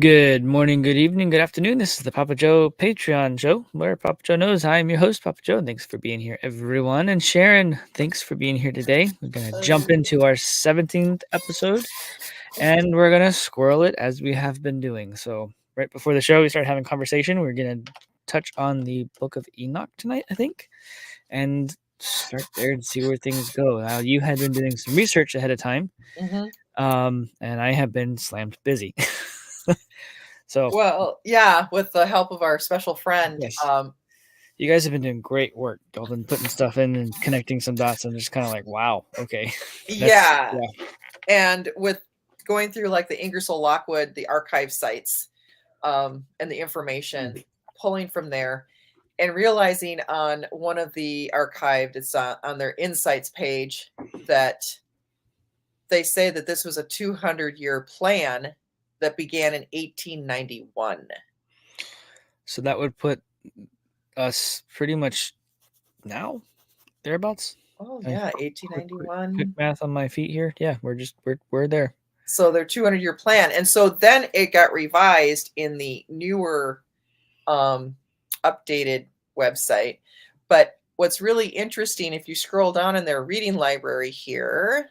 Good morning, good evening, good afternoon. This is the Papa Joe Patreon show where Papa Joe knows I am your host, Papa Joe. Thanks for being here, everyone. And Sharon, thanks for being here today. We're going to jump into our 17th episode and we're going to squirrel it as we have been doing. So, right before the show, we start having conversation. We're going to touch on the Book of Enoch tonight, I think, and start there and see where things go. Now, you had been doing some research ahead of time, Mhm. and I have been slammed busy. So, Well, yeah, with the help of our special friend, yes. You guys have been doing great work. Y'all been putting stuff in and connecting some dots. I'm just kind of like, wow, okay. That's yeah, yeah. and with going through like the Ingersoll Lockwood, the archive sites, and the information, pulling from there, and realizing on one of the archived, it's on their insights page that they say that this was a 200-year plan that began in 1891. So that would put us pretty much now, thereabouts. Oh I yeah, quick 1891. math on my feet here. Yeah, we're there. So their 200-year plan, and so then it got revised in the newer updated website. But what's really interesting, if you scroll down in their reading library here,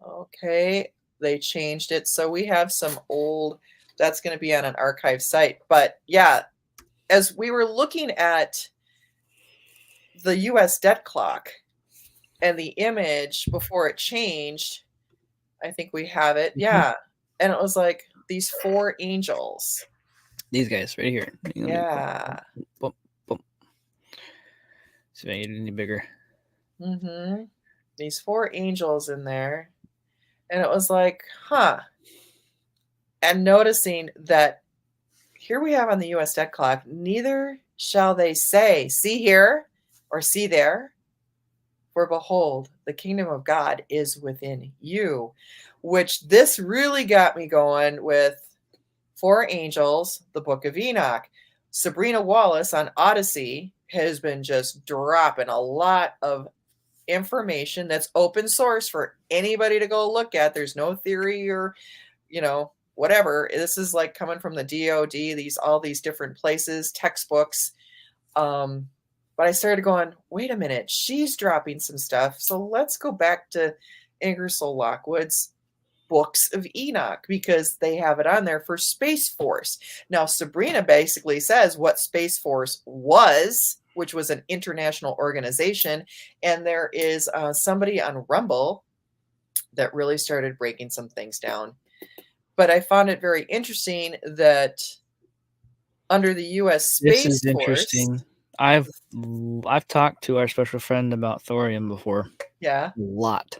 okay, they changed it, so we have some old, that's going to be on an archive site. But yeah, as we were looking at the US debt clock and the image before it changed, I think we have it. Yeah. And it was like these four angels. These guys right here. Yeah. Boom, boom. See if I can get it any bigger. Mm-hmm. These four angels in there. And it was like, huh. And noticing that here we have on the US debt clock, neither shall they say, see here or see there. For behold, the kingdom of God is within you. Which this really got me going with Four Angels, the Book of Enoch. Sabrina Wallace on Odyssey has been just dropping a lot of information that's open source for anybody to go look at. There's no theory or, whatever. This is like coming from the DOD, all these different places, textbooks. But I started going, wait a minute, she's dropping some stuff. So let's go back to Ingersoll Lockwood's Books of Enoch because they have it on there for Space Force. Now, Sabrina basically says what Space Force was, which was an international organization. And there is somebody on Rumble that really started breaking some things down. But I found it very interesting that under the U.S. Space This is Force. interesting. I've talked to our special friend about thorium before. Yeah. A lot.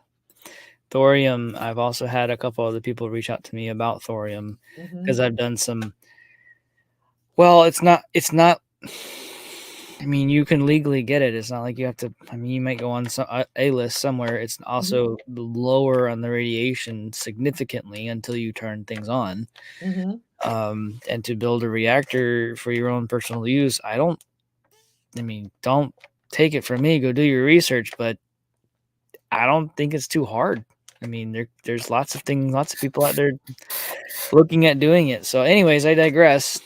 Thorium, I've also had a couple other people reach out to me about thorium because I've done some. Well, it's not. I mean, you can legally get it. It's not like you have to. I mean, you might go on a list somewhere. It's also lower on the radiation significantly until you turn things on. And to build a reactor for your own personal use, don't take it from me. Go do your research, but I don't think it's too hard. I mean, there's lots of people out there looking at doing it. So, anyways, I digress.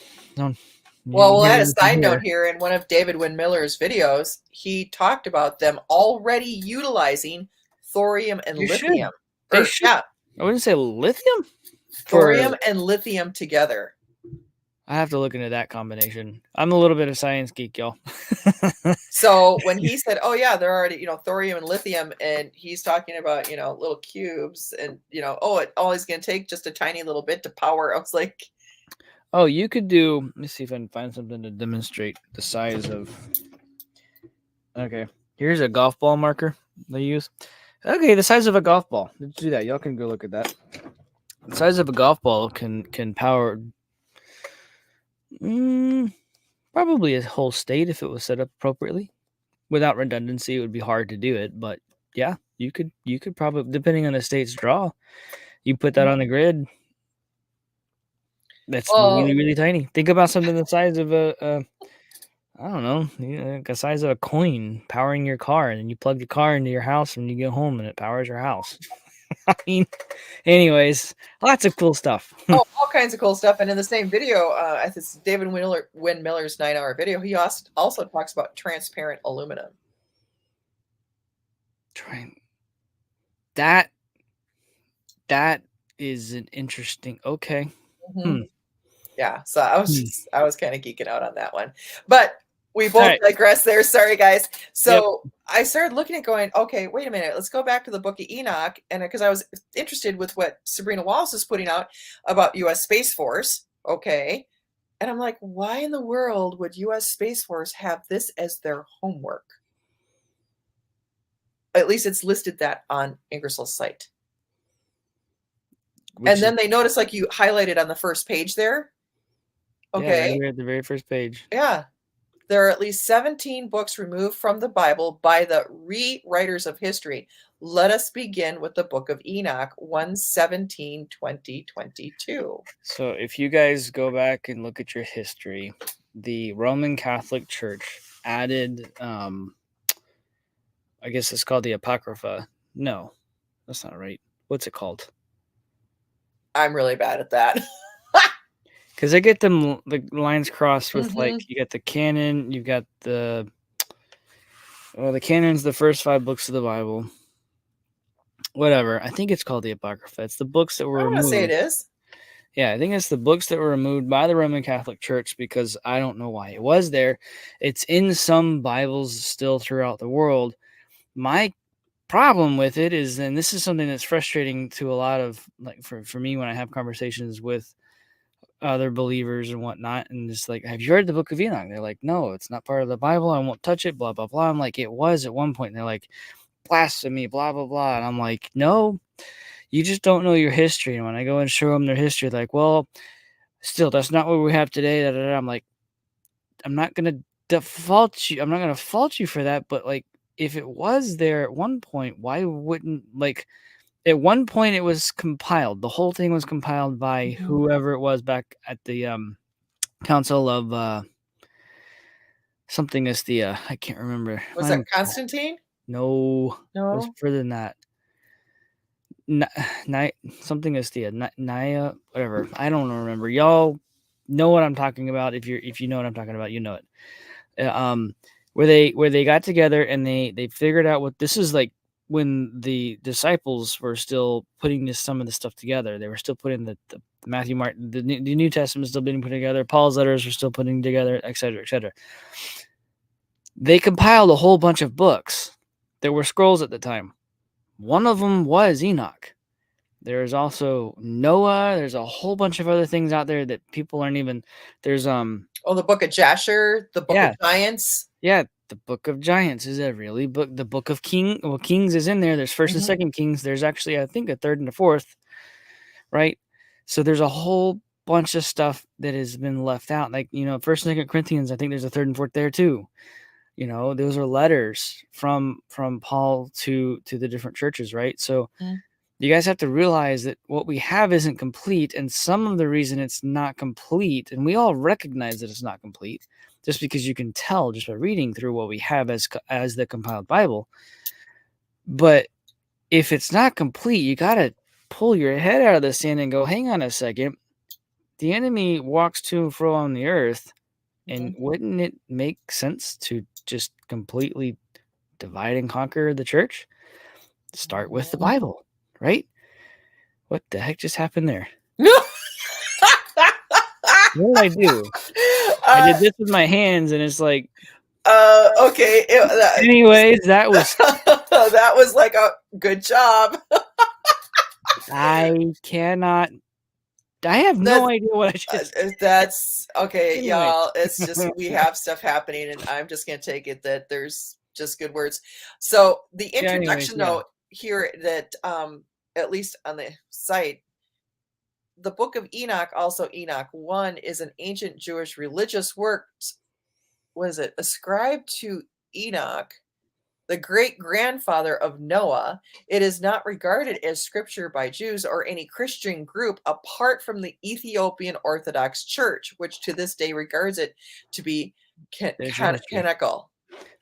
Well, we'll add a side note here. In one of David Wynn Miller's videos, he talked about them already utilizing thorium and lithium. They should. Yeah. I wouldn't say lithium. Thorium and lithium together. I have to look into that combination. I'm a little bit of science geek, y'all. So when he said, oh yeah, they're already, thorium and lithium, and he's talking about, little cubes and, it always going to take just a tiny little bit to power. I was like, oh, you could do, let me see if I can find something to demonstrate the size of, okay, here's a golf ball marker they use. Okay, the size of a golf ball. Let's do that. Y'all can go look at that. The size of a golf ball can power probably a whole state if it was set up appropriately. Without redundancy, it would be hard to do it, but yeah, you could probably, depending on the state's draw, you put that on the grid. That's really, really tiny. Think about something the size of a I don't know, like the size of a coin powering your car, and then you plug your car into your house when you get home, and it powers your house. I mean, anyways, lots of cool stuff. Oh, all kinds of cool stuff. And in the same video, it's David Wynn Miller's 9-hour video, he also talks about transparent aluminum. That is an interesting. Okay. Yeah, so I was kind of geeking out on that one, but we both digress there. Sorry, guys. So I started looking at going, okay, wait a minute, let's go back to the Book of Enoch, and because I was interested with what Sabrina Wallace is putting out about U.S. Space Force. Okay, and I'm like, why in the world would U.S. Space Force have this as their homework? At least it's listed that on Ingersoll's site. And then they notice, like you highlighted on the first page there. Okay. Yeah, right at the very first page. Yeah. There are at least 17 books removed from the Bible by the rewriters of history. Let us begin with the Book of Enoch, 1/17/2022. So if you guys go back and look at your history, the Roman Catholic Church added, I guess it's called the Apocrypha. No, that's not right. What's it called? I'm really bad at that. Because I get them the lines crossed with like you got the canon, you've got the canon's the first 5 books of the Bible. Whatever. I think it's called the Apocrypha. It's the books that were removed. I want to say it is. Yeah, I think it's the books that were removed by the Roman Catholic Church because I don't know why it was there. It's in some Bibles still throughout the world. My problem with it is, and this is something that's frustrating to a lot of, like for me when I have conversations with other believers and whatnot, and just like, have you read the Book of Enoch? They're like, no, it's not part of the Bible. I won't touch it, blah, blah, blah. I'm like, it was at one point. And they're like, blasphemy, blah, blah, blah. And I'm like, no, you just don't know your history. And when I go and show them their history, like, well, still, that's not what we have today. I'm like, I'm not going to default you. I'm not going to fault you for that. But like, if it was there at one point, why wouldn't, like, at one point it was compiled. The whole thing was compiled by whoever it was back at the Council of something Astia. I can't remember. Was that Constantine? No. It was further than that. Something Astia. Naya, whatever. I don't remember. Y'all know what I'm talking about. If you know what I'm talking about, you know it. Where they got together and they figured out what this is like. When the disciples were still putting some of the stuff together, they were still putting the Matthew, Mark, the New Testament still being put together. Paul's letters were still putting together, et cetera, et cetera. They compiled a whole bunch of books. There were scrolls at the time. One of them was Enoch. There's also Noah. There's a whole bunch of other things out there that people aren't even. There's the Book of Jasher, the Book of Giants. Yeah. The Book of Giants is a really book. The Book of Kings is in there. There's First and Second Kings. There's actually, I think, a third and a fourth, right? So there's a whole bunch of stuff that has been left out. Like, First and Second Corinthians, I think there's a third and fourth there too. Those are letters from Paul to the different churches, right? So you guys have to realize that what we have isn't complete, and some of the reason it's not complete, and we all recognize that it's not complete, just because you can tell just by reading through what we have as the compiled Bible. But if it's not complete, you got to pull your head out of the sand and go, hang on a second. The enemy walks to and fro on the earth, and wouldn't it make sense to just completely divide and conquer the church? Start with the Bible, right? What the heck just happened there? What did I do? I did this with my hands, and it's like, okay. Anyways, that was that was like a good job. I have no idea what I just. That's okay, anyway. Y'all. It's just we have stuff happening, and I'm just gonna take it that there's just good words. So the introduction note here that at least on the site. The Book of Enoch, also Enoch 1, is an ancient Jewish religious work. What is it? Ascribed to Enoch, the great-grandfather of Noah. It is not regarded as scripture by Jews or any Christian group apart from the Ethiopian Orthodox Church, which to this day regards it to be canonical.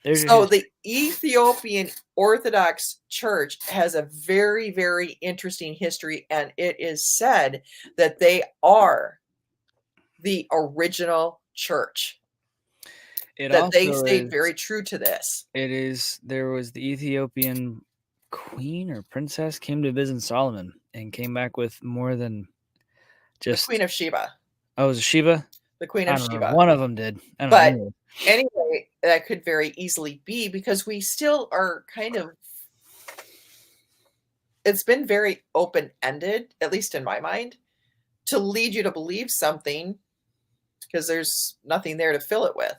There's your So history. the Ethiopian Orthodox Church has a very, very interesting history, and it is said that they are the original church, It that they also stayed is. very true to this. It is. There was the Ethiopian queen or princess came to visit Solomon and came back with more than The Queen just. of Sheba. Oh, was it Sheba? The Queen I of don't know. Sheba. One of them did. I don't But know. anyway, that could very easily be because we still are kind of, it's been very open-ended, at least in my mind, to lead you to believe something because there's nothing there to fill it with.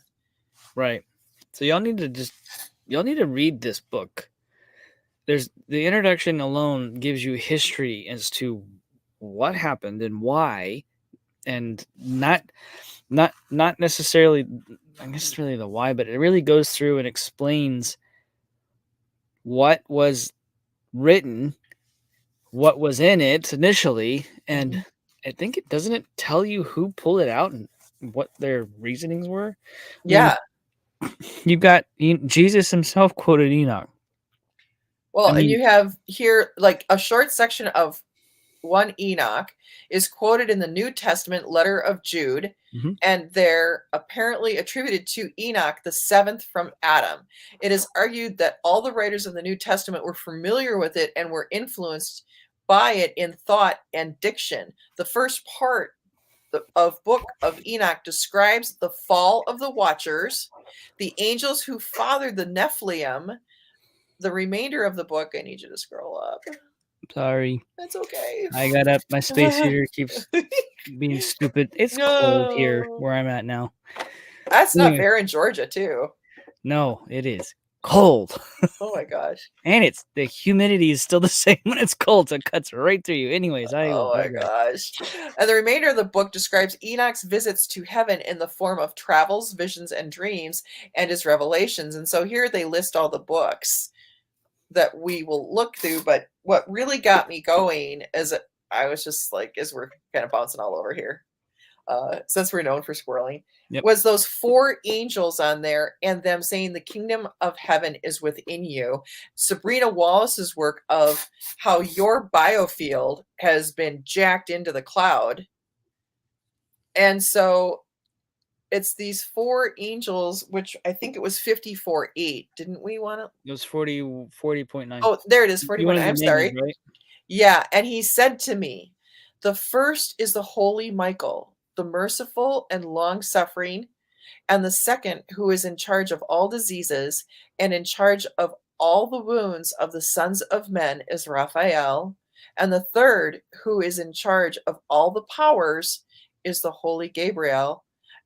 Right. So y'all need to read this book. There's the introduction alone gives you history as to what happened and why, and not necessarily I guess really the why, but it really goes through and explains what was written, what was in it initially, and I think it doesn't it tell you who pulled it out and what their reasonings were. I mean, Yeah. you've got Jesus himself quoted Enoch. I Well, and mean, you have here like a short section of 1 Enoch is quoted in the New Testament letter of Jude, mhm. and they're apparently attributed to Enoch, the seventh from Adam. It is argued that all the writers of the New Testament were familiar with it and were influenced by it in thought and diction. The first part of book of Enoch describes the fall of the Watchers, the angels who fathered the Nephilim. The remainder of the book, I need you to scroll up. Sorry, That's okay. I got up. My space heater keeps being stupid. It's cold here No. where I'm at now. That's not Anyway, fair in Georgia, too. no, it is cold. Oh my gosh. And it's the humidity is still the same when it's cold, so it cuts right through you. Anyways, I will Oh my digress. gosh. And the remainder of the book describes Enoch's visits to heaven in the form of travels, visions, and dreams, and his revelations. And so here they list all the books that we will look through. But what really got me going is I was just like, as we're kind of bouncing all over here, since we're known for squirreling, Yep. was those 4 angels on there and them saying the kingdom of heaven is within you. Sabrina Wallace's work of how your biofield has been jacked into the cloud. And so it's these 4 angels, which I think it was 54:8. Didn't we want to? It was 40.9. Oh, there it is, You 41. wanted the I'm names, sorry. right? Yeah, and he said to me, the first is the holy Michael, the merciful and long-suffering, and the second, who is in charge of all diseases and in charge of all the wounds of the sons of men, is Raphael. And the third, who is in charge of all the powers, is the holy Gabriel.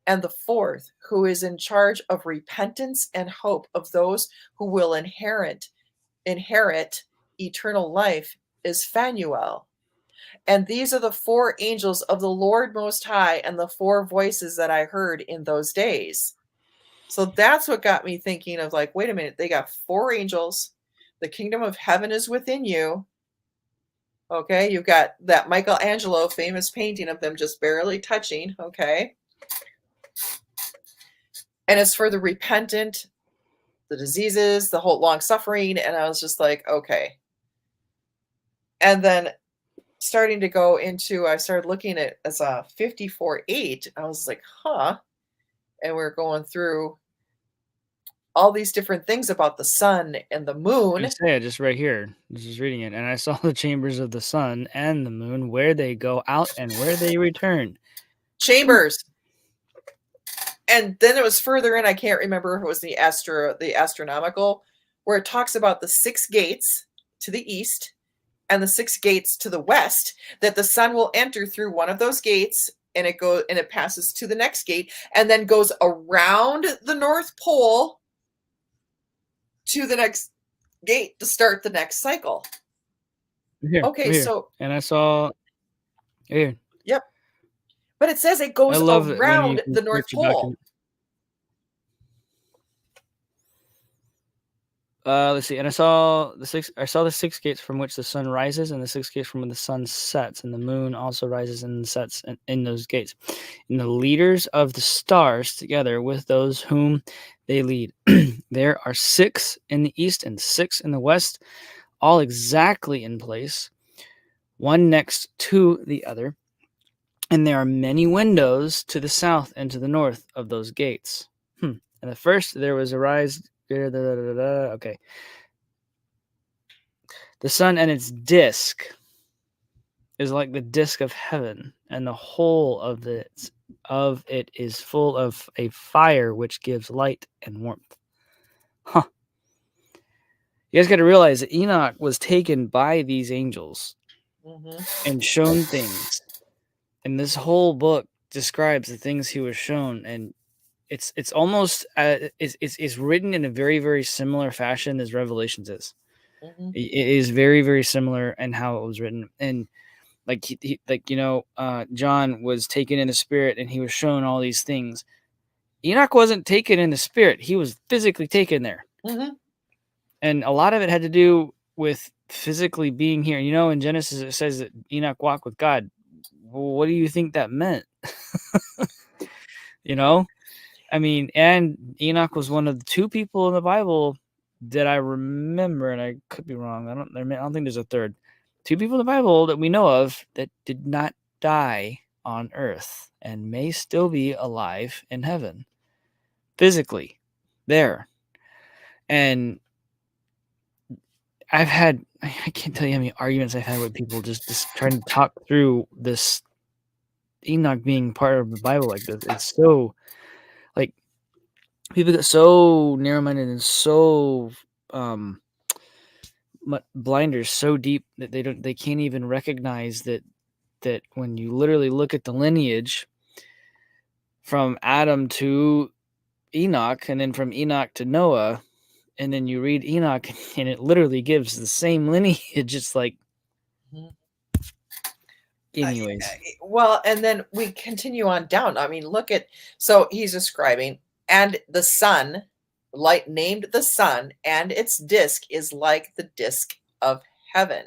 And the fourth, who is in charge of repentance and hope of those who will inherit eternal life, is Phanuel. And these are the 4 angels of the Lord Most High and the 4 voices that I heard in those days. So that's what got me thinking of like, wait a minute, they got 4 angels. The kingdom of heaven is within you. Okay, you've got that Michelangelo famous painting of them just barely touching. Okay. And it's for the repentant, the diseases, the whole long suffering. And I was just like, okay. And then starting to go into, I started looking at as a 54:8. I was like, huh. And we're going through all these different things about the sun and the moon. I say it just right here. Just reading it, and I saw the chambers of the sun and the moon, where they go out and where they return. Chambers. And then it was further in, I can't remember if it was the astronomical, where it talks about the 6 gates to the east and the 6 gates to the west, that the sun will enter through one of those gates and it passes to the next gate and then goes around the North Pole to the next gate to start the next cycle. Here, Okay, here. so And I saw here. yep. But it says it I goes love it when you around can the North search a Pole. document. Let's see. And I saw the six gates from which the sun rises, and the six gates from when the sun sets, and the moon also rises and sets in those gates. And the leaders of the stars together with those whom they lead. There are six in the east and six in the west, all exactly in place, one next to the other. And there are many windows to the south and to the north of those gates. And the first there was a rise. Okay. The sun and its disk is like the disk of heaven, and the whole of it is full of a fire which gives light and warmth. Huh. You guys got to realize that Enoch was taken by these angels and shown things. And this whole book describes the things he was shown, and it's almost it's written in a very, very similar fashion as Revelations is. It is very, very similar in how it was written. And like John was taken in the spirit and he was shown all these things. Enoch wasn't taken in the spirit. He was physically taken there. And a lot of it had to do with physically being here. In Genesis, it says that Enoch walked with God. Well, what do you think that meant? I mean, and Enoch was one of the two people in the Bible that I remember, and I could be wrong. I don't think there's a third. Two people in the Bible that we know of that did not die on earth and may still be alive in heaven, physically there. And I can't tell you how many arguments I've had with people just trying to talk through this Enoch being part of the Bible like this. It's so, like, people get so narrow-minded and so blinders so deep that they can't even recognize that when you literally look at the lineage from Adam to Enoch, and then from Enoch to Noah, and then you read Enoch, and it literally gives the same lineage. It's like, anyways. Well, and then we continue on down. I mean, so he's describing, and the sun, light named the sun, and its disk is like the disk of heaven.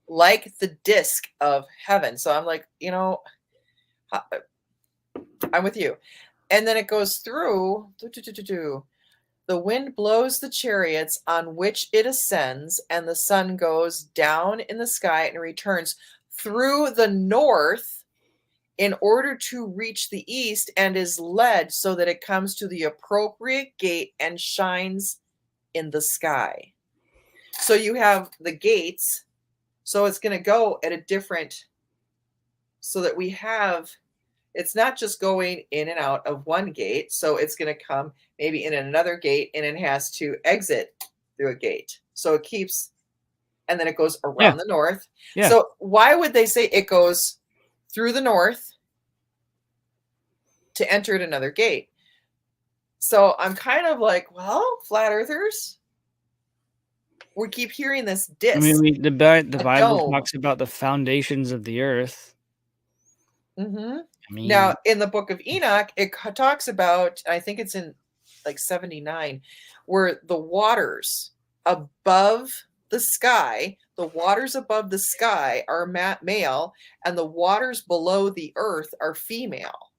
Like the disk of heaven. So I'm like, I'm with you. And then it goes through. The wind blows the chariots on which it ascends, and the sun goes down in the sky and returns through the north in order to reach the east, and is led so that it comes to the appropriate gate and shines in the sky. So you have the gates. So it's going to go at a different, so that it's not just going in and out of one gate. So it's going to come maybe in another gate, and it has to exit through a gate. So it keeps, and then it goes around the north. Yeah. So why would they say it goes through the north to enter at another gate? So I'm kind of like, well, flat earthers, we keep hearing this disc. I mean, the Bible talks about the foundations of the earth. I mean, now, in the book of Enoch, it talks about, I think it's in like 79, where the waters above the sky are male, and the waters below the earth are female.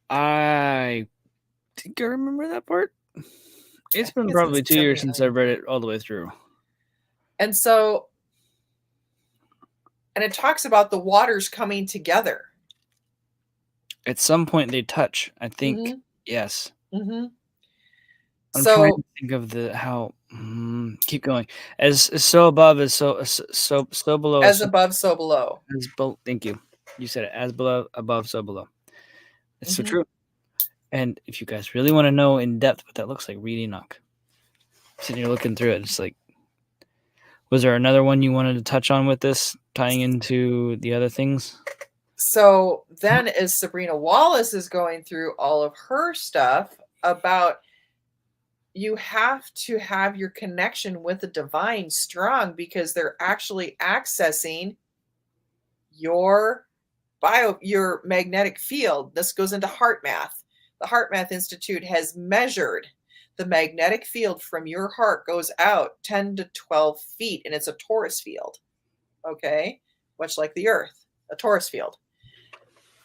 I think I remember that part. It's been probably 2 years since I read it all the way through. And so, and it talks about the waters coming together. At some point they touch, I think. Yes. I'm trying to think of how. Keep going. As so above as so below. As above, so below. Thank you. You said it. As below, above, so below. It's so true. And if you guys really want to know in depth what that looks like, read Enoch. Sitting here looking through it, it's like, was there another one you wanted to touch on with this, tying into the other things? So then, as Sabrina Wallace is going through all of her stuff about, you have to have your connection with the divine strong, because they're actually accessing your magnetic field. This goes into HeartMath. The HeartMath Institute has measured the magnetic field from your heart goes out 10 to 12 feet, and it's a torus field. Okay. Much like the earth, a torus field.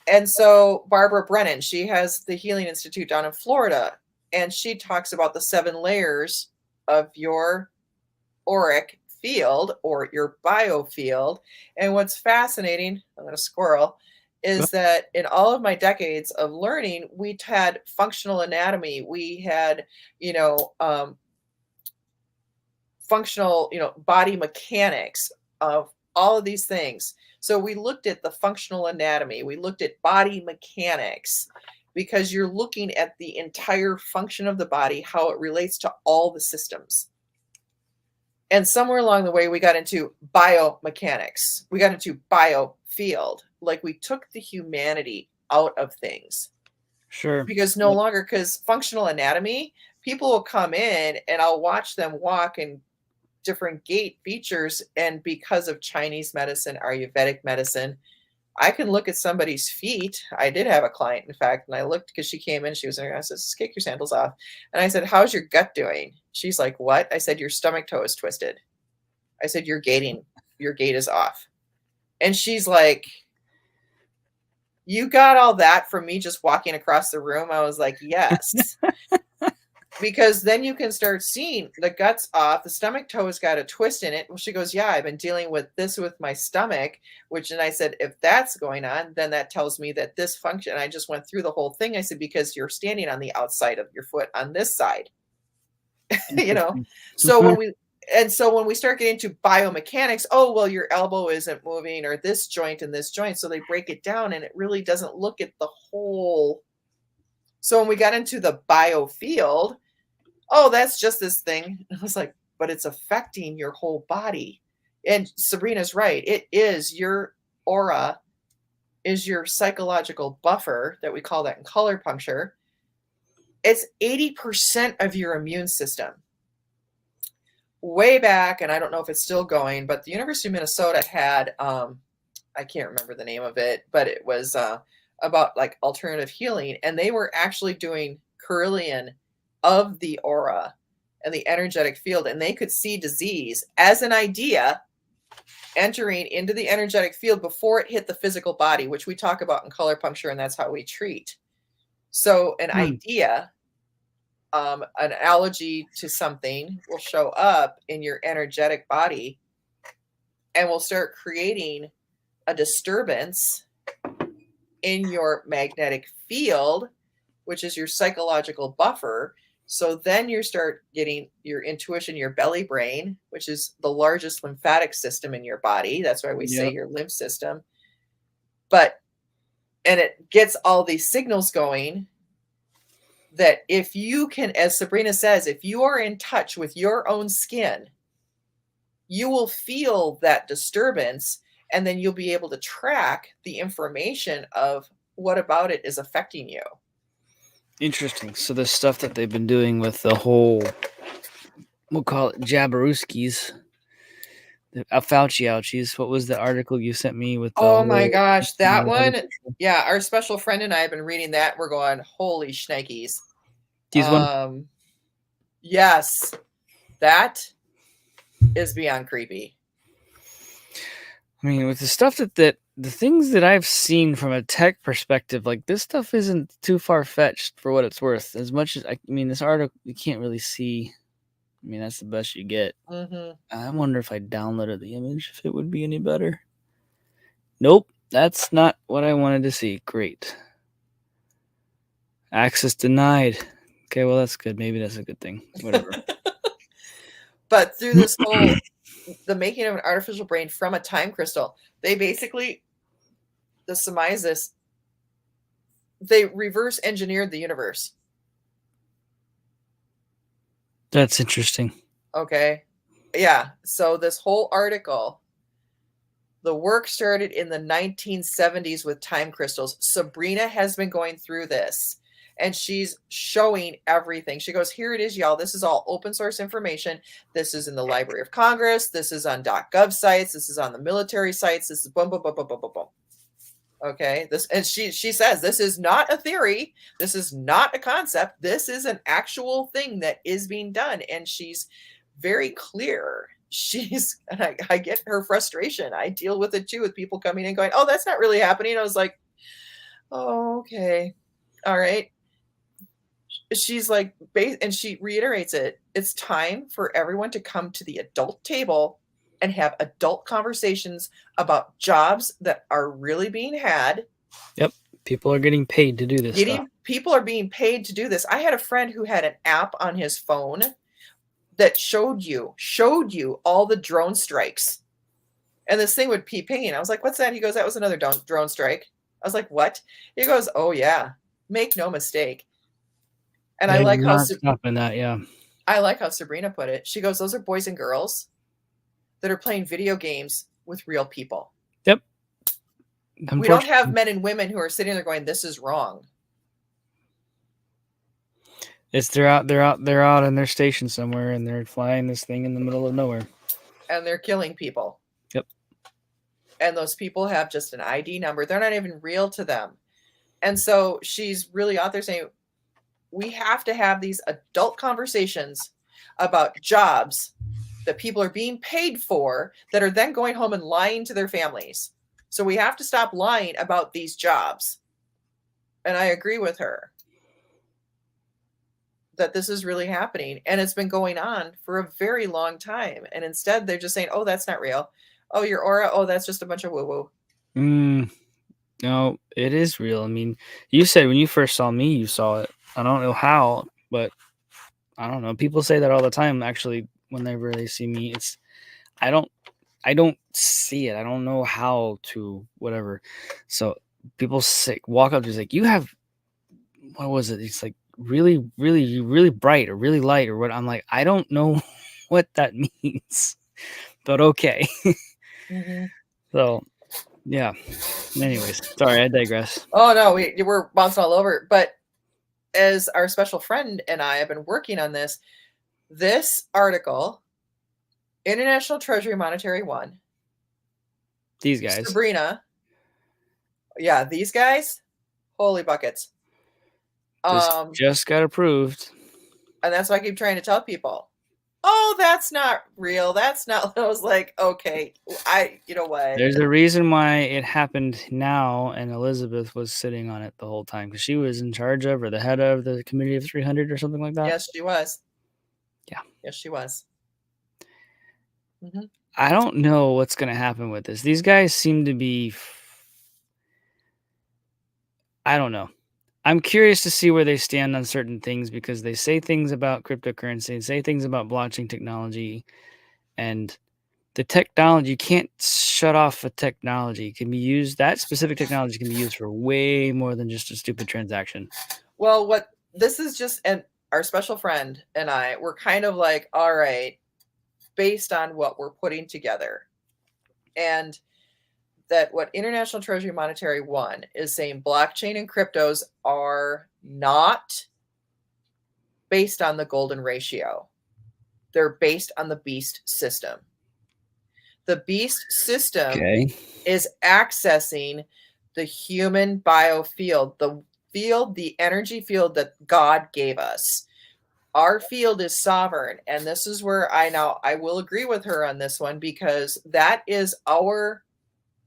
And so Barbara Brennan, she has the Healing Institute down in Florida, and she talks about the 7 layers of your auric field or your biofield. And what's fascinating, I'm going to squirrel, is that in all of my decades of learning, we had functional anatomy. We had, functional, body mechanics of all of these things. So we looked at the functional anatomy. We looked at body mechanics because you're looking at the entire function of the body, how it relates to all the systems. And somewhere along the way, we got into biomechanics. We got into biofield. Like we took the humanity out of things. Sure. Because because functional anatomy, people will come in and I'll watch them walk in different gait features. And because of Chinese medicine, Ayurvedic medicine, I can look at somebody's feet. I did have a client, in fact, and I looked because she came in, she was there. I said, kick your sandals off. And I said, how's your gut doing? She's like, what? I said, your stomach toe is twisted. I said, your gait is off. And she's like, you got all that from me just walking across the room? I was like, yes. Because then you can start seeing the gut's off. The stomach toe has got a twist in it. Well, she goes, yeah, I've been dealing with this with my stomach, and I said, if that's going on, then that tells me that this function, I just went through the whole thing. I said, because you're standing on the outside of your foot on this side, So when we start getting into biomechanics, oh, well, your elbow isn't moving or this joint and this joint. So they break it down and it really doesn't look at the whole. So when we got into the biofield, oh, that's just this thing. I was like, but it's affecting your whole body. And Sabrina's right. It is your aura is your psychological buffer that we call that in color puncture. It's 80% of your immune system. Way back, and I don't know if it's still going, but the University of Minnesota had, I can't remember the name of it, but it was about like alternative healing. And they were actually doing Kirlian of the aura and the energetic field, and they could see disease as an idea entering into the energetic field before it hit the physical body, which we talk about in color puncture, and that's how we treat. So an idea, an allergy to something will show up in your energetic body and will start creating a disturbance in your magnetic field, which is your psychological buffer. So then you start getting your intuition, your belly brain, which is the largest lymphatic system in your body. That's why we say your lymph system. And it gets all these signals going that if you can, as Sabrina says, if you are in touch with your own skin, you will feel that disturbance, and then you'll be able to track the information of what about it is affecting you. Interesting. So the stuff that they've been doing with the whole, we'll call it Jabarooskies, the Fauci ouchies. What was the article you sent me with? Oh my gosh, that one. Yeah, our special friend and I have been reading that. We're going, holy shnikes. Yes, that is beyond creepy. I mean, with the stuff that the things that I've seen from a tech perspective, like this stuff isn't too far-fetched for what it's worth. As much as, this article, you can't really see. I mean, that's the best you get. Mm-hmm. I wonder if I downloaded the image, if it would be any better. Nope, that's not what I wanted to see. Great. Access denied. Okay, well, that's good. Maybe that's a good thing. Whatever. But through this whole, the making of an artificial brain from a time crystal, they basically, the surmise this, they reverse engineered the universe. That's interesting. Okay. Yeah. So this whole article, the work started in the 1970s with time crystals. Sabrina has been going through this and she's showing everything. She goes, here it is, y'all. This is all open source information. This is in the Library of Congress. This is on .gov sites. This is on the military sites. This is boom, boom, boom, boom, boom, boom, boom. Okay, this, and she says this is not a theory, this is not a concept, this is an actual thing that is being done, and she's very clear. And I get her frustration. I deal with it too, with people coming in going, "Oh, that's not really happening." I was like, "Oh, okay, all right." She's like, and she reiterates it. It's time for everyone to come to the adult table and have adult conversations about jobs that are really being had. Yep. People are getting paid to do this stuff. People are being paid to do this. I had a friend who had an app on his phone that showed you all the drone strikes. And this thing would keep pinging. I was like, "What's that?" He goes, "That was another drone strike." I was like, "What?" He goes, "Oh yeah, make no mistake." And They're not stopping that. Yeah. I like how Sabrina put it. She goes, "Those are boys and girls that are playing video games with real people." Yep. We don't have men and women who are sitting there going, "This is wrong." They're out in their station somewhere, and they're flying this thing in the middle of nowhere. And they're killing people. Yep. And those people have just an ID number. They're not even real to them. And so she's really out there saying, we have to have these adult conversations about jobs that people are being paid for that are then going home and lying to their families. So we have to stop lying about these jobs. And I agree with her that this is really happening, and it's been going on for a very long time. And instead they're just saying, "Oh, that's not real. Oh, your aura. Oh, that's just a bunch of woo-woo." No, it is real. I mean, you said when you first saw me, you saw it. I don't know how, but I don't know. People say that all the time. Actually, whenever they see me, I don't see it. I don't know how to whatever. So people walk up to me like, "You have, what was it?" It's like really, really, really bright or really light or what. I'm like, I don't know what that means, but okay. Mm-hmm. So yeah. Anyways, sorry, I digress. Oh no, we're bouncing all over. But as our special friend and I have been working on this article, International Treasury Monetary One. These guys. Sabrina. Yeah, these guys. Holy buckets. This just got approved. And that's why I keep trying to tell people, "Oh, that's not real. That's not." I was like, okay, you know what? There's a reason why it happened now, and Elizabeth was sitting on it the whole time because she was in charge of, or the head of, the Committee of 300 or something like that. Yes, she was. Yeah. Yes, she was. Mm-hmm. I don't know what's going to happen with this. These guys seem to be, I don't know. I'm curious to see where they stand on certain things because they say things about cryptocurrency, say things about blockchain technology, and the technology, you can't shut off a technology. It can be used, that specific technology can be used for way more than just a stupid transaction. Well, what this is just, and our special friend and I, we're kind of like, all right, based on what we're putting together, and that what International Treasury Monetary One is saying, blockchain and cryptos are not based on the golden ratio. They're based on the beast system. The beast system is accessing the human biofield, the energy field that God gave us. Our field is sovereign. And this is where I will agree with her on this one, because that is ours.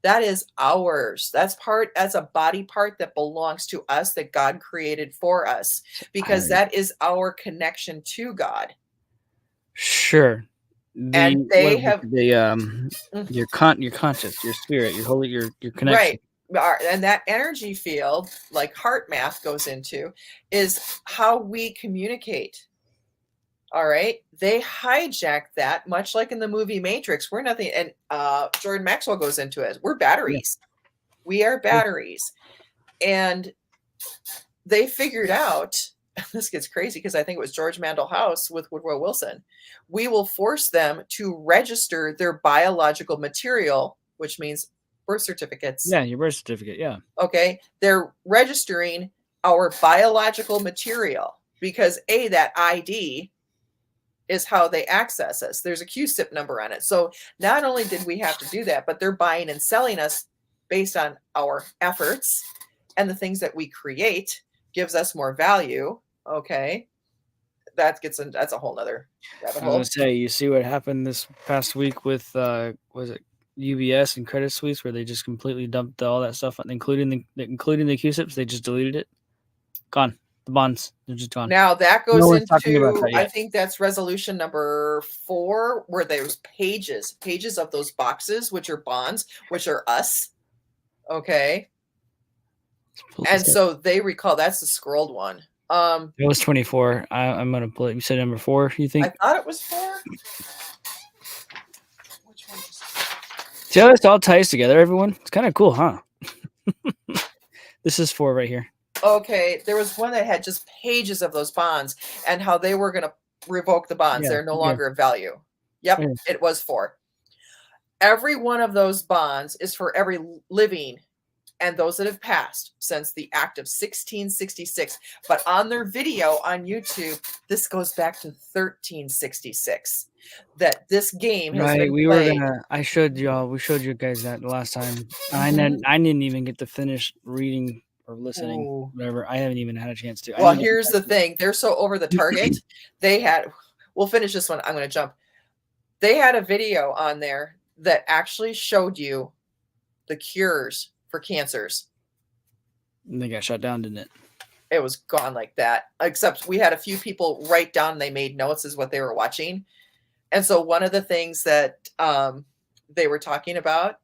That's a body part that belongs to us, that God created for us, because that is our connection to God. Sure. And they have your conscious, your spirit, your holy, your connection. Right. And that energy field, like heart math goes into, is how we communicate. All right. They hijack that, much like in the movie Matrix. We're nothing. And Jordan Maxwell goes into it. We're batteries. Yeah. We are batteries. And they figured out, this gets crazy because I think it was George Mandel House with Woodrow Wilson. We will force them to register their biological material, which means birth certificates. Yeah, your birth certificate. Yeah. Okay. They're registering our biological material because that ID is how they access us. There's a QSIP number on it. So not only did we have to do that, but they're buying and selling us based on our efforts and the things that we create gives us more value. Okay. That's a whole nother rabbit I was gonna hole. say, you see what happened this past week with was it UBS and Credit Suisse, where they just completely dumped all that stuff, including the QSIPs. They just deleted it. Gone. The bonds, they're just gone. Now that No goes one's talking about into, that I yet. think that's resolution number 4, where there's pages of those boxes, which are bonds, which are us. Okay. And so they recall, that's the scrolled one. It was 24. I'm gonna pull it. You said number 4. You I think? thought it was 4. Which one? See how this all ties together, everyone? It's kind of cool, huh? This is 4 right here. Okay, there was one that had just pages of those bonds and how they were going to revoke the bonds. Yeah, They're no okay. longer of value. Yep, Yeah. it was 4. Every one of those bonds is for every living and those that have passed since the Act of 1666. But on their video on YouTube, this goes back to 1366. That this game has Right, been we were played. gonna. I showed y'all. We showed you guys that the last time. I Mhm. didn't even get to finish reading or listening, Ooh. whatever. I haven't even had a chance to. Well, here's the thing. They're so over the target. They had, we'll finish this one. I'm going to jump. They had a video on there that actually showed you the cures for cancers. And they got shut down, didn't it? It was gone like that. Except we had a few people write down, they made notes as what they were watching. And so one of the things that they were talking about,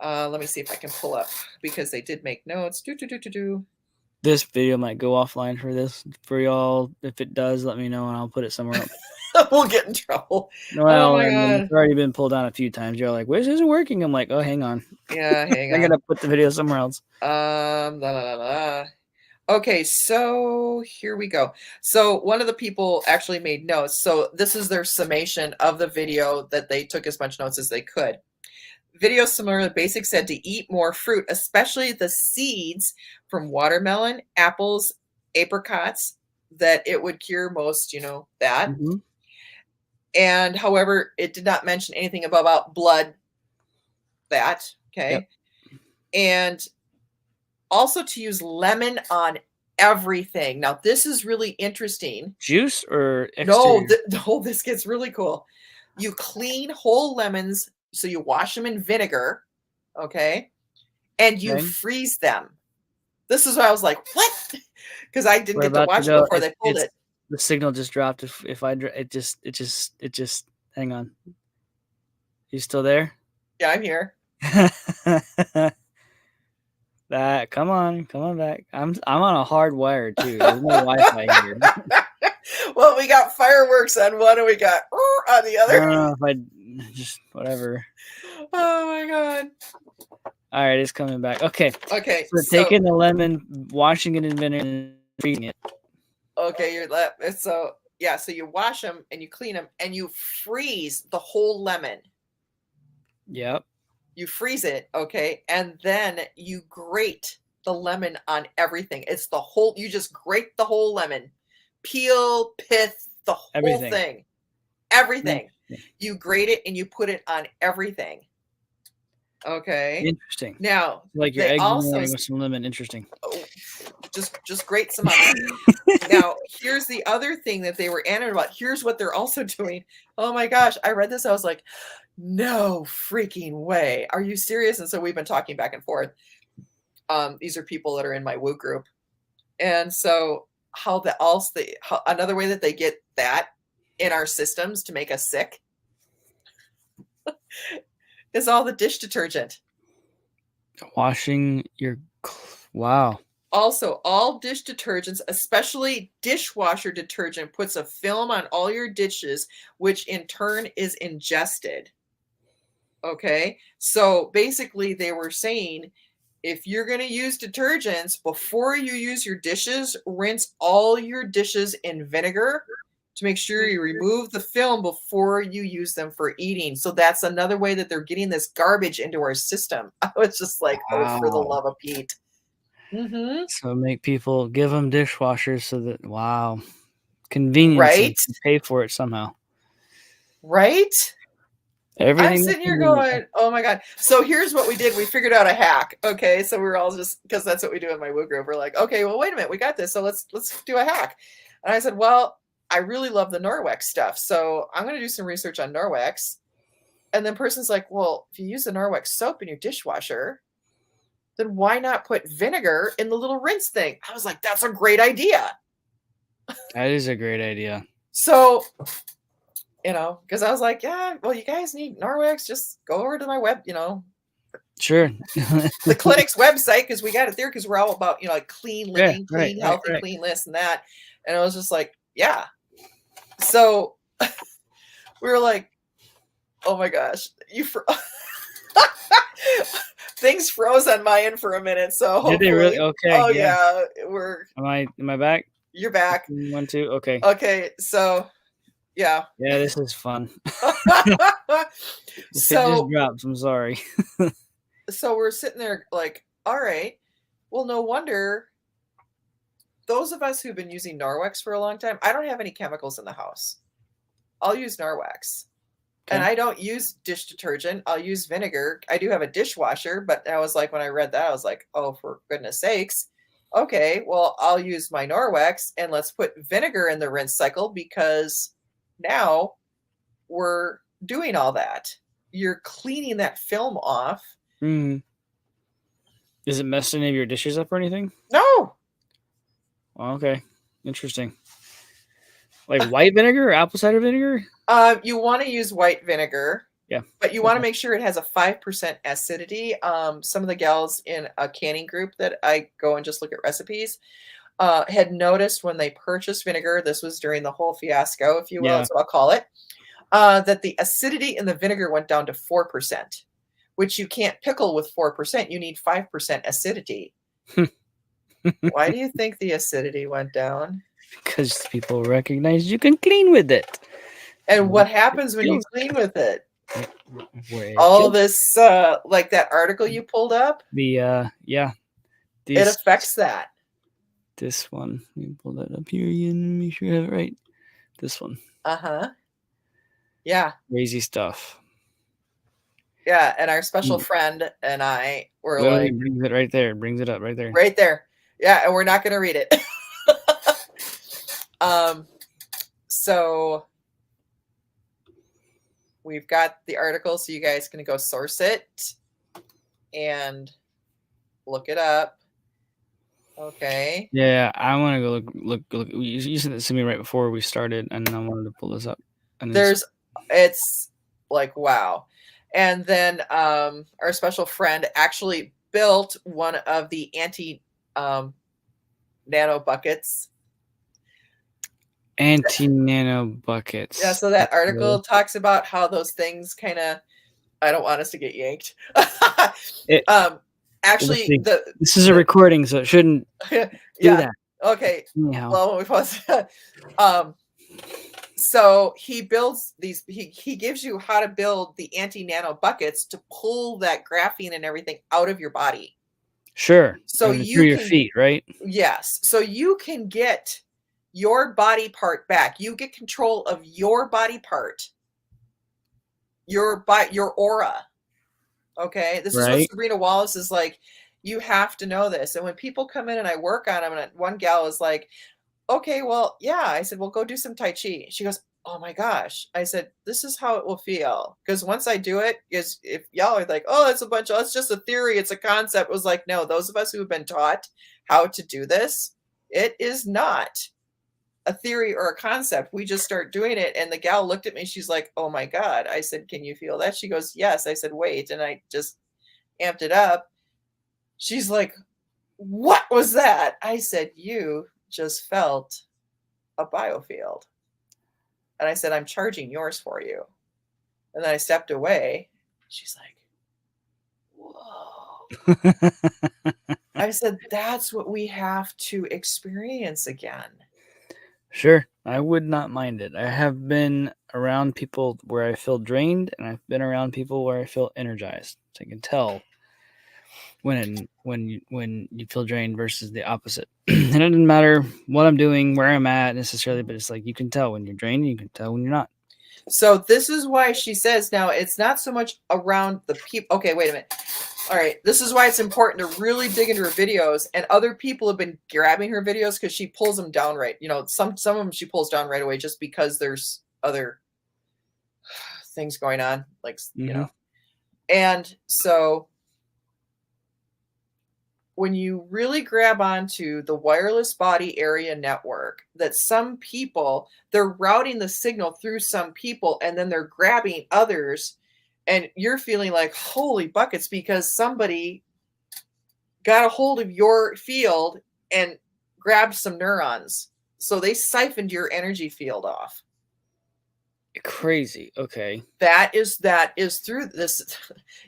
let me see if I can pull up, because they did make notes. This video might go offline for y'all. If it does, let me know and I'll put it somewhere else. We'll get in trouble. Well, Oh my I mean, God. it's already been pulled down a few times. You're like, "This isn't working." I'm like, "Oh, hang on." Yeah, hang on. I gotta put the video somewhere else. Okay, so here we go. So one of the people actually made notes. So this is their summation of the video that they took as much notes as they could. Video similar to Basic said to eat more fruit, especially the seeds from watermelon, apples, apricots, that it would cure most, that. Mhm. And however, it did not mention anything about blood, that, okay? Yep. And also to use lemon on everything. Now, this is really interesting. Juice or No, exterior? no, this gets really cool. You clean whole lemons, so you wash them in vinegar, okay? And you Okay. freeze them. This is why I was like, what? Because I didn't We're get to about watch it go. before they pulled it. The signal just dropped. If I it just hang on. You still there? Yeah, I'm here. That come on back. I'm on a hard wire too. There's no Wi-Fi here. Well, we got fireworks on one and we got on the I other. don't know if I just whatever. Oh my God. All right, it's coming back. Okay. Okay. So taking the lemon, washing it in vinegar, and freezing it. Okay, so yeah, so you wash them and you clean them and you freeze the whole lemon. Yep. You freeze it, okay, and then you grate the lemon on everything. It's the whole, you just grate the whole lemon, peel, pith, the whole Everything. thing, everything. You grate it and you put it on everything. Okay. Interesting. Now, Like your they eggs in the also morning with some lemon. Interesting. just grate some on there. Now, here's the other thing that they were animated about. Here's what they're also doing. Oh my gosh, I read this. I was like, no freaking way. Are you serious? And so we've been talking back and forth. These are people that are in my woo group. And so another way that they get that in our systems to make us sick is all the dish detergent. Washing your wow. Also, all dish detergents, especially dishwasher detergent, puts a film on all your dishes, which in turn is ingested. Okay, so basically they were saying, if you're going to use detergents, before you use your dishes, rinse all your dishes in vinegar to make sure you remove the film before you use them for eating. So that's another way that they're getting this garbage into our system. I was just like, oh, for the Wow. love of Pete. Mm-hmm. So make people give them dishwashers so that wow, convenience Right? and pay for it somehow. Right? Everything sitting here going, oh my God. So here's what we did. We figured out a hack. Okay. So we were all just, because that's what we do in my woo group. We're like, okay, well, wait a minute. We got this. So let's do a hack. And I said, well, I really love the Norwex stuff. So I'm going to do some research on Norwex. And then person's like, well, if you use the Norwex soap in your dishwasher, then why not put vinegar in the little rinse thing? I was like, that's a great idea. That is a great idea. So, because I was like, yeah, well, you guys need Norwex, just go over to my web, Sure. the clinic's website, because we got it there, because we're all about, like clean living, clean, healthy, right. clean this and that. And I was just like, yeah. So we were like, oh my gosh, things froze on my end for a minute. So did they really? Okay. Oh yeah. Am I back? You're back. 1, 2. Okay. Okay. So yeah. Yeah, this is fun. If So it just drops, I'm sorry. So we're sitting there like, all right, well, no wonder those of us who've been using Norwex for a long time, I don't have any chemicals in the house. I'll use Norwex. Okay. And I don't use dish detergent. I'll use vinegar. I do have a dishwasher, but I was like, when I read that, I was like, oh, for goodness sakes. Okay, well, I'll use my Norwex and let's put vinegar in the rinse cycle, because now we're doing all that. You're cleaning that film off. Mm. Is it messed any of your dishes up or anything? No. Oh, okay. Interesting. Like white vinegar or apple cider vinegar? You want to use white vinegar. Yeah. But you want to make sure it has a 5% acidity. Some of the gals in a canning group that I go and just look at recipes had noticed when they purchased vinegar, this was during the whole fiasco, if you will, that's what I'll call it, that the acidity in the vinegar went down to 4%, which you can't pickle with 4%. You need 5% acidity. Why do you think the acidity went down? Because people recognize you can clean with it. And what happens when you clean with it? All this, like that article you pulled up? It affects that. This one. Let me pull that up here again. Make sure I have it right. This one. Uh-huh. Yeah. Crazy stuff. Yeah, and our special friend and I were like... It brings it right there. It brings it up right there. Right there. Yeah, and we're not going to read it. So we've got the article, so you guys can go source it and look it up. Okay. Yeah, I want to go look. You sent this to me right before we started, and I wanted to pull this up. And it's like, wow. And then our special friend actually built one of the anti-nano buckets. Anti-nano buckets. Yeah, so that article talks about how those things kind of, I don't want us to get yanked. Actually, this is a recording, so it shouldn't do that. Okay. Anyhow. Well, we pause. So he builds these, he gives you how to build the anti-nano buckets to pull that graphene and everything out of your body. Sure. So through your feet, right? Yes. So you can get your body part back. You get control of your body part, your aura. Okay. This is what Sabrina Wallace is like. You have to know this. And when people come in and I work on them, and one gal is like, okay, well, yeah. I said, well, go do some Tai Chi. She goes, oh my gosh. I said, this is how it will feel. Because once I do it, is if y'all are like, oh, it's just a theory, it's a concept. It was like, no, those of us who have been taught how to do this, it is not a theory or a concept. We just start doing it. And the gal looked at me. She's like, oh my God. I said, can you feel that? She goes, yes. I said, wait. And I just amped it up. She's like, what was that? I said, you just felt a biofield. And I said, I'm charging yours for you. And then I stepped away. She's like, whoa. I said, that's what we have to experience again. Sure. I would not mind it. I have been around people where I feel drained, and I've been around people where I feel energized. So I can tell when you feel drained versus the opposite. And it doesn't matter what I'm doing, where I'm at necessarily, but it's like you can tell when you're drained, you can tell when you're not. So this is why she says now it's not so much around the people. Okay, wait a minute. All right, this is why it's important to really dig into her videos. And other people have been grabbing her videos because she pulls them down right. You know, some of them she pulls down right away just because there's other things going on, like you Mm-hmm. know. And so when you really grab onto the wireless body area network, that some people, they're routing the signal through some people and then they're grabbing others, and you're feeling like holy buckets because somebody got a hold of your field and grabbed some neurons. So they siphoned your energy field off. Crazy. Okay. That is through this.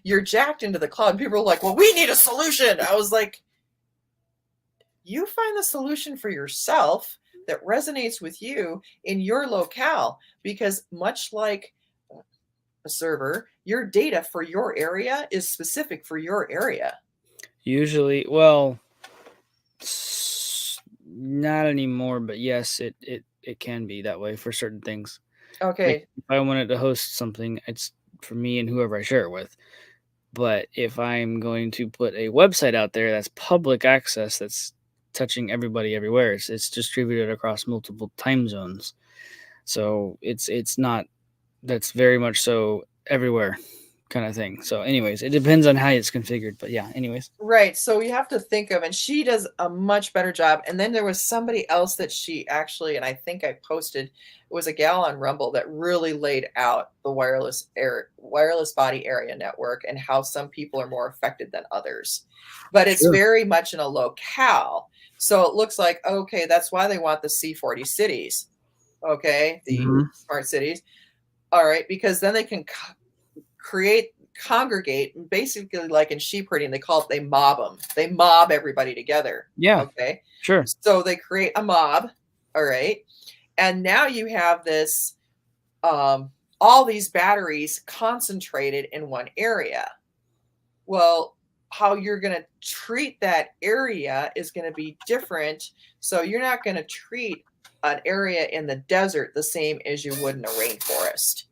You're jacked into the cloud. People are like, well, we need a solution. I was like, you find the solution for yourself that resonates with you in your locale, because much like a server, your data for your area is specific for your area. Usually, well, not anymore, but yes, it can be that way for certain things. Like Okay. if I wanted to host something, it's for me and whoever I share it with. But if I'm going to put a website out there that's public access, that's touching everybody everywhere, it's distributed across multiple time zones. So it's not, that's very much so everywhere kind of thing. So anyways, it depends on how it's configured. But yeah, anyways. Right. So you have to think of, and she does a much better job. And then there was somebody else that she actually, and I think I posted, it was a gal on Rumble that really laid out the wireless body area network and how some people are more affected than others. But it's Sure. very much in a locale. So it looks like, okay, that's why they want the C40 cities. Okay, the Mhm. smart cities. All right, because then they can congregate, basically like in sheep herding, they call it, they mob them. They mob everybody together. Yeah, Okay. sure. So they create a mob. All right. And now you have this, all these batteries concentrated in one area. Well, how you're going to treat that area is going to be different. So you're not going to treat an area in the desert the same as you would in a rainforest,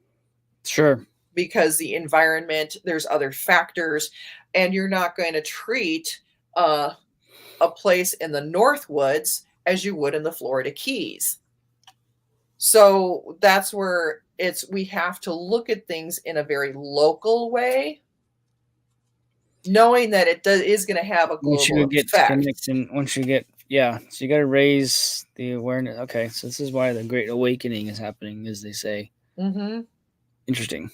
Sure. because the environment, there's other factors, and you're not going to treat uh, a place in the North Woods as you would in the Florida Keys. So that's where we have to look at things in a very local way, knowing that is going to have a Once global you get to connect effect. and once you get, yeah, so you got to raise the awareness. Okay, so this is why the Great Awakening is happening, as they say. Hmm. Interesting.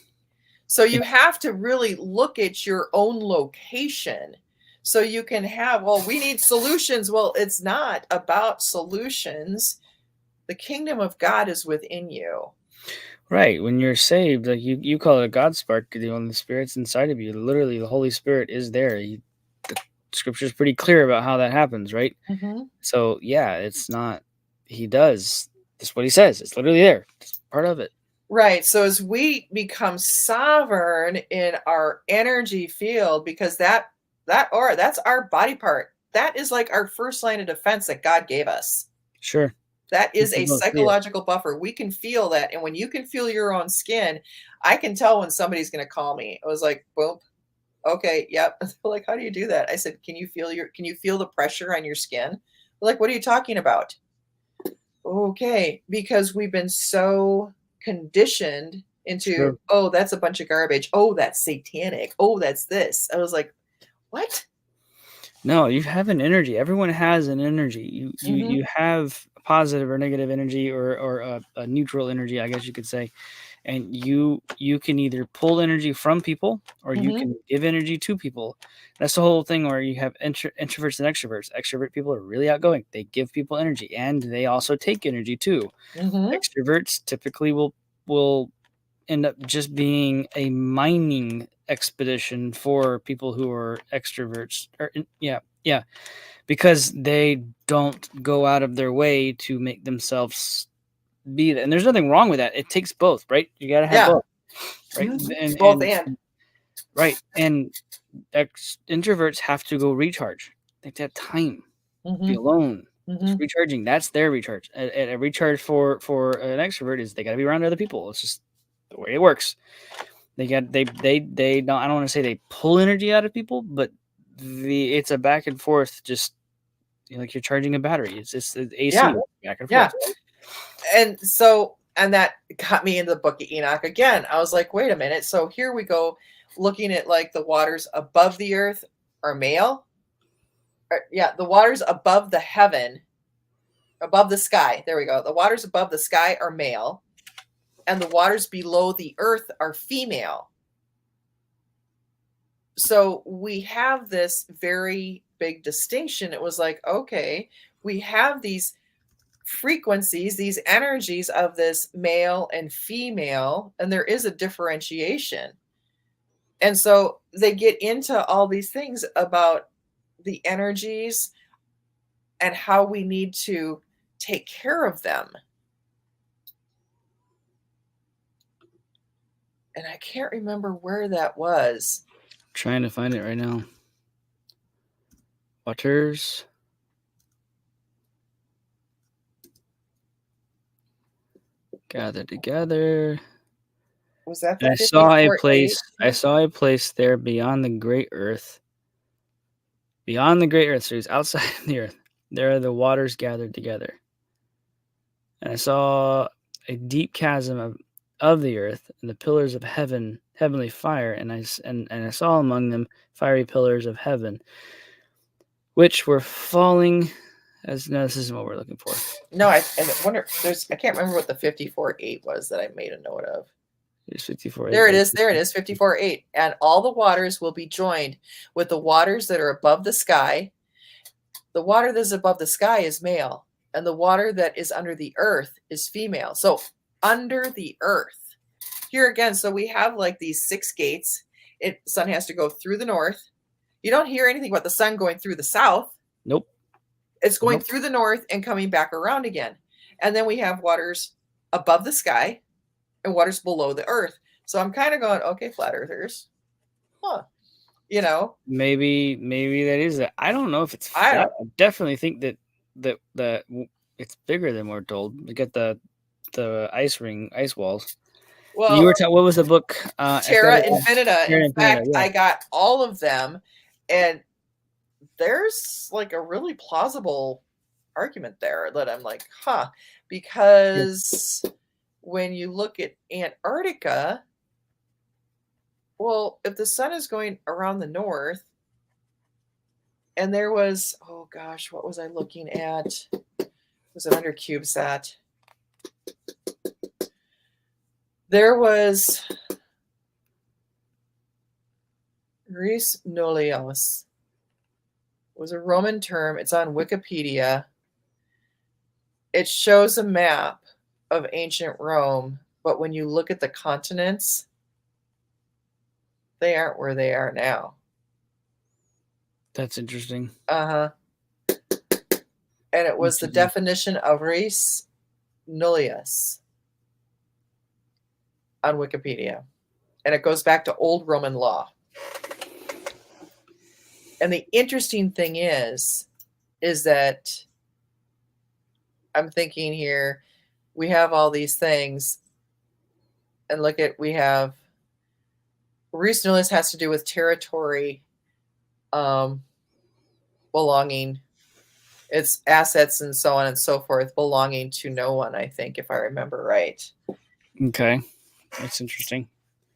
So you have to really look at your own location. So you can have, well, we need solutions. Well, it's not about solutions. The kingdom of God is within you. Right. When you're saved, like you call it a God spark, the Spirit's inside of you. Literally, the Holy Spirit is there. The scripture's pretty clear about how that happens, right? Hmm. So yeah, it's not. He does. That's what he says. It's literally there. It's part of it. Right. So as we become sovereign in our energy field, because that aura, that's our body part. That is like our first line of defense that God gave us. Sure. That We is can a both see it. psychological buffer. We can feel that. And when you can feel your own skin, I can tell when somebody's going to call me. I was like, boom. Okay, yep. Like, how do you do that? I said, can you feel the pressure on your skin? They're like, what are you talking about? Okay, because we've been so conditioned into, Sure. oh, that's a bunch of garbage. Oh, that's satanic. Oh, that's this. I was like, what? No, you have an energy. Everyone has an energy. Hmm. You have a positive or negative energy, or a neutral energy, I guess you could say. And you can either pull energy from people or you Hmm. can give energy to people. That's the whole thing where you have introverts and extroverts. Extrovert people are really outgoing. They give people energy and they also take energy too. Hmm. Extroverts typically will end up just being a mining expedition for people who are extroverts. Yeah, because they don't go out of their way to make themselves be that. And there's nothing wrong with that. It takes both, right? You got to have Yeah. both, right? Hmm. And Both and. right, and introverts have to go recharge. They have to have time, be Hmm. alone. Just Hmm. recharging. That's their recharge. A recharge for an extrovert is they got to be around other people. It's just the way it works. They don't, I don't want to say they pull energy out of people, but it's a back and forth, just like you're charging a battery. It's just AC Yeah. back and Yeah. forth. And so, and that got me into the book of Enoch again. I was like, wait a minute. So here we go, looking at like the waters above the earth are male. The waters above the heaven, above the sky. There we go. The waters above the sky are male, and the waters below the earth are female. So we have this very big distinction. It was like, okay, we have these frequencies, these energies of this male and female, and there is a differentiation. And so they get into all these things about the energies and how we need to take care of them. And I can't remember where that was. I'm trying to find it right now. Waters. Gather together. Was that the And I saw a 54.8? place. I saw a place there beyond the great earth. Beyond the great earth, so he's outside the earth. There are the waters gathered together. And I saw a deep chasm of the earth and the pillars of heaven, heavenly fire, and I saw among them fiery pillars of heaven, which were falling. No, this isn't what we're looking for. No, I wonder. I can't remember what the 54.8 was that I made a note of. It's 54. There it is. There it is. 54.8. And all the waters will be joined with the waters that are above the sky. The water that is above the sky is male, and the water that is under the earth is female. So under the earth, here again. So we have like these 6 gates. Sun has to go through the north. You don't hear anything about the sun going through the south. Nope. It's going through the north and coming back around again. And then we have waters above the sky and waters below the earth. So I'm kind of going, okay, flat earthers. Huh. Maybe that is it. I don't know if it's flat. I definitely think that it's bigger than we're told. We got the ice walls. Well, you were what was the book? Terra Infinita. In fact, I got all of them, and there's like a really plausible argument there that I'm like, huh, because when you look at Antarctica, well, if the sun is going around the north, and there was, oh gosh, what was I looking at? Was it under CubeSat? There was Res Nullius. Was a Roman term. It's on Wikipedia. It shows a map of ancient Rome, but when you look at the continents, they aren't where they are now. That's interesting. And it was the definition of res nullius on Wikipedia. And it goes back to old Roman law. And the interesting thing is that I'm thinking here, we have all these things, and we have res nullius has to do with territory belonging, its assets and so on and so forth, belonging to no one, I think, if I remember right. Okay. That's interesting.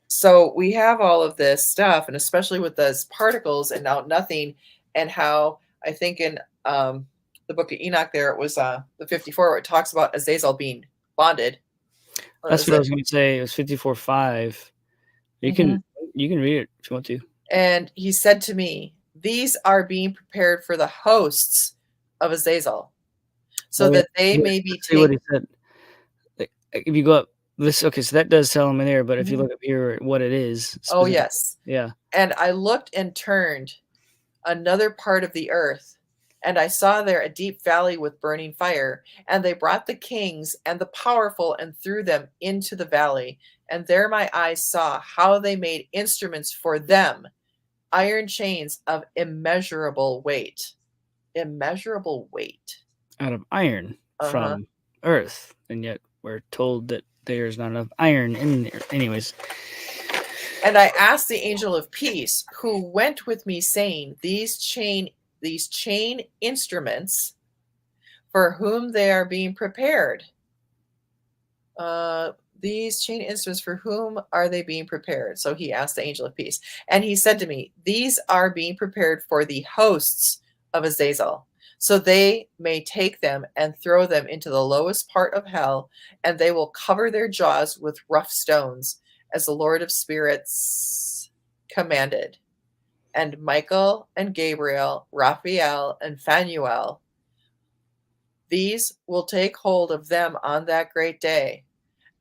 So we have all of this stuff, and especially with those particles and now nothing, and how I think in the book of Enoch there, it was the 54 where it talks about Azazel being bonded. That's what I was going to say. It was 54:5. You can read it if you want to. And he said to me, these are being prepared for the hosts of Azazel, so that they may be taken. What he said. If you go up this, okay, so that does tell him in there, but if you look up here, what it is. Oh, yes. Yeah. And I looked and turned another part of the earth, and I saw there a deep valley with burning fire, and they brought the kings and the powerful and threw them into the valley. And there my eyes saw how they made instruments for them, iron chains of immeasurable weight. Immeasurable weight. Out of iron from earth, and yet we're told that there's not enough iron in there. Anyways. And I asked the angel of peace, who went with me, saying, these chain instruments, for whom they are being prepared. These chain instruments, for whom are they being prepared? So he asked the angel of peace. And he said to me, these are being prepared for the hosts of Azazel. So they may take them and throw them into the lowest part of hell, and they will cover their jaws with rough stones, as the Lord of Spirits commanded. And Michael and Gabriel, Raphael and Phanuel, these will take hold of them on that great day,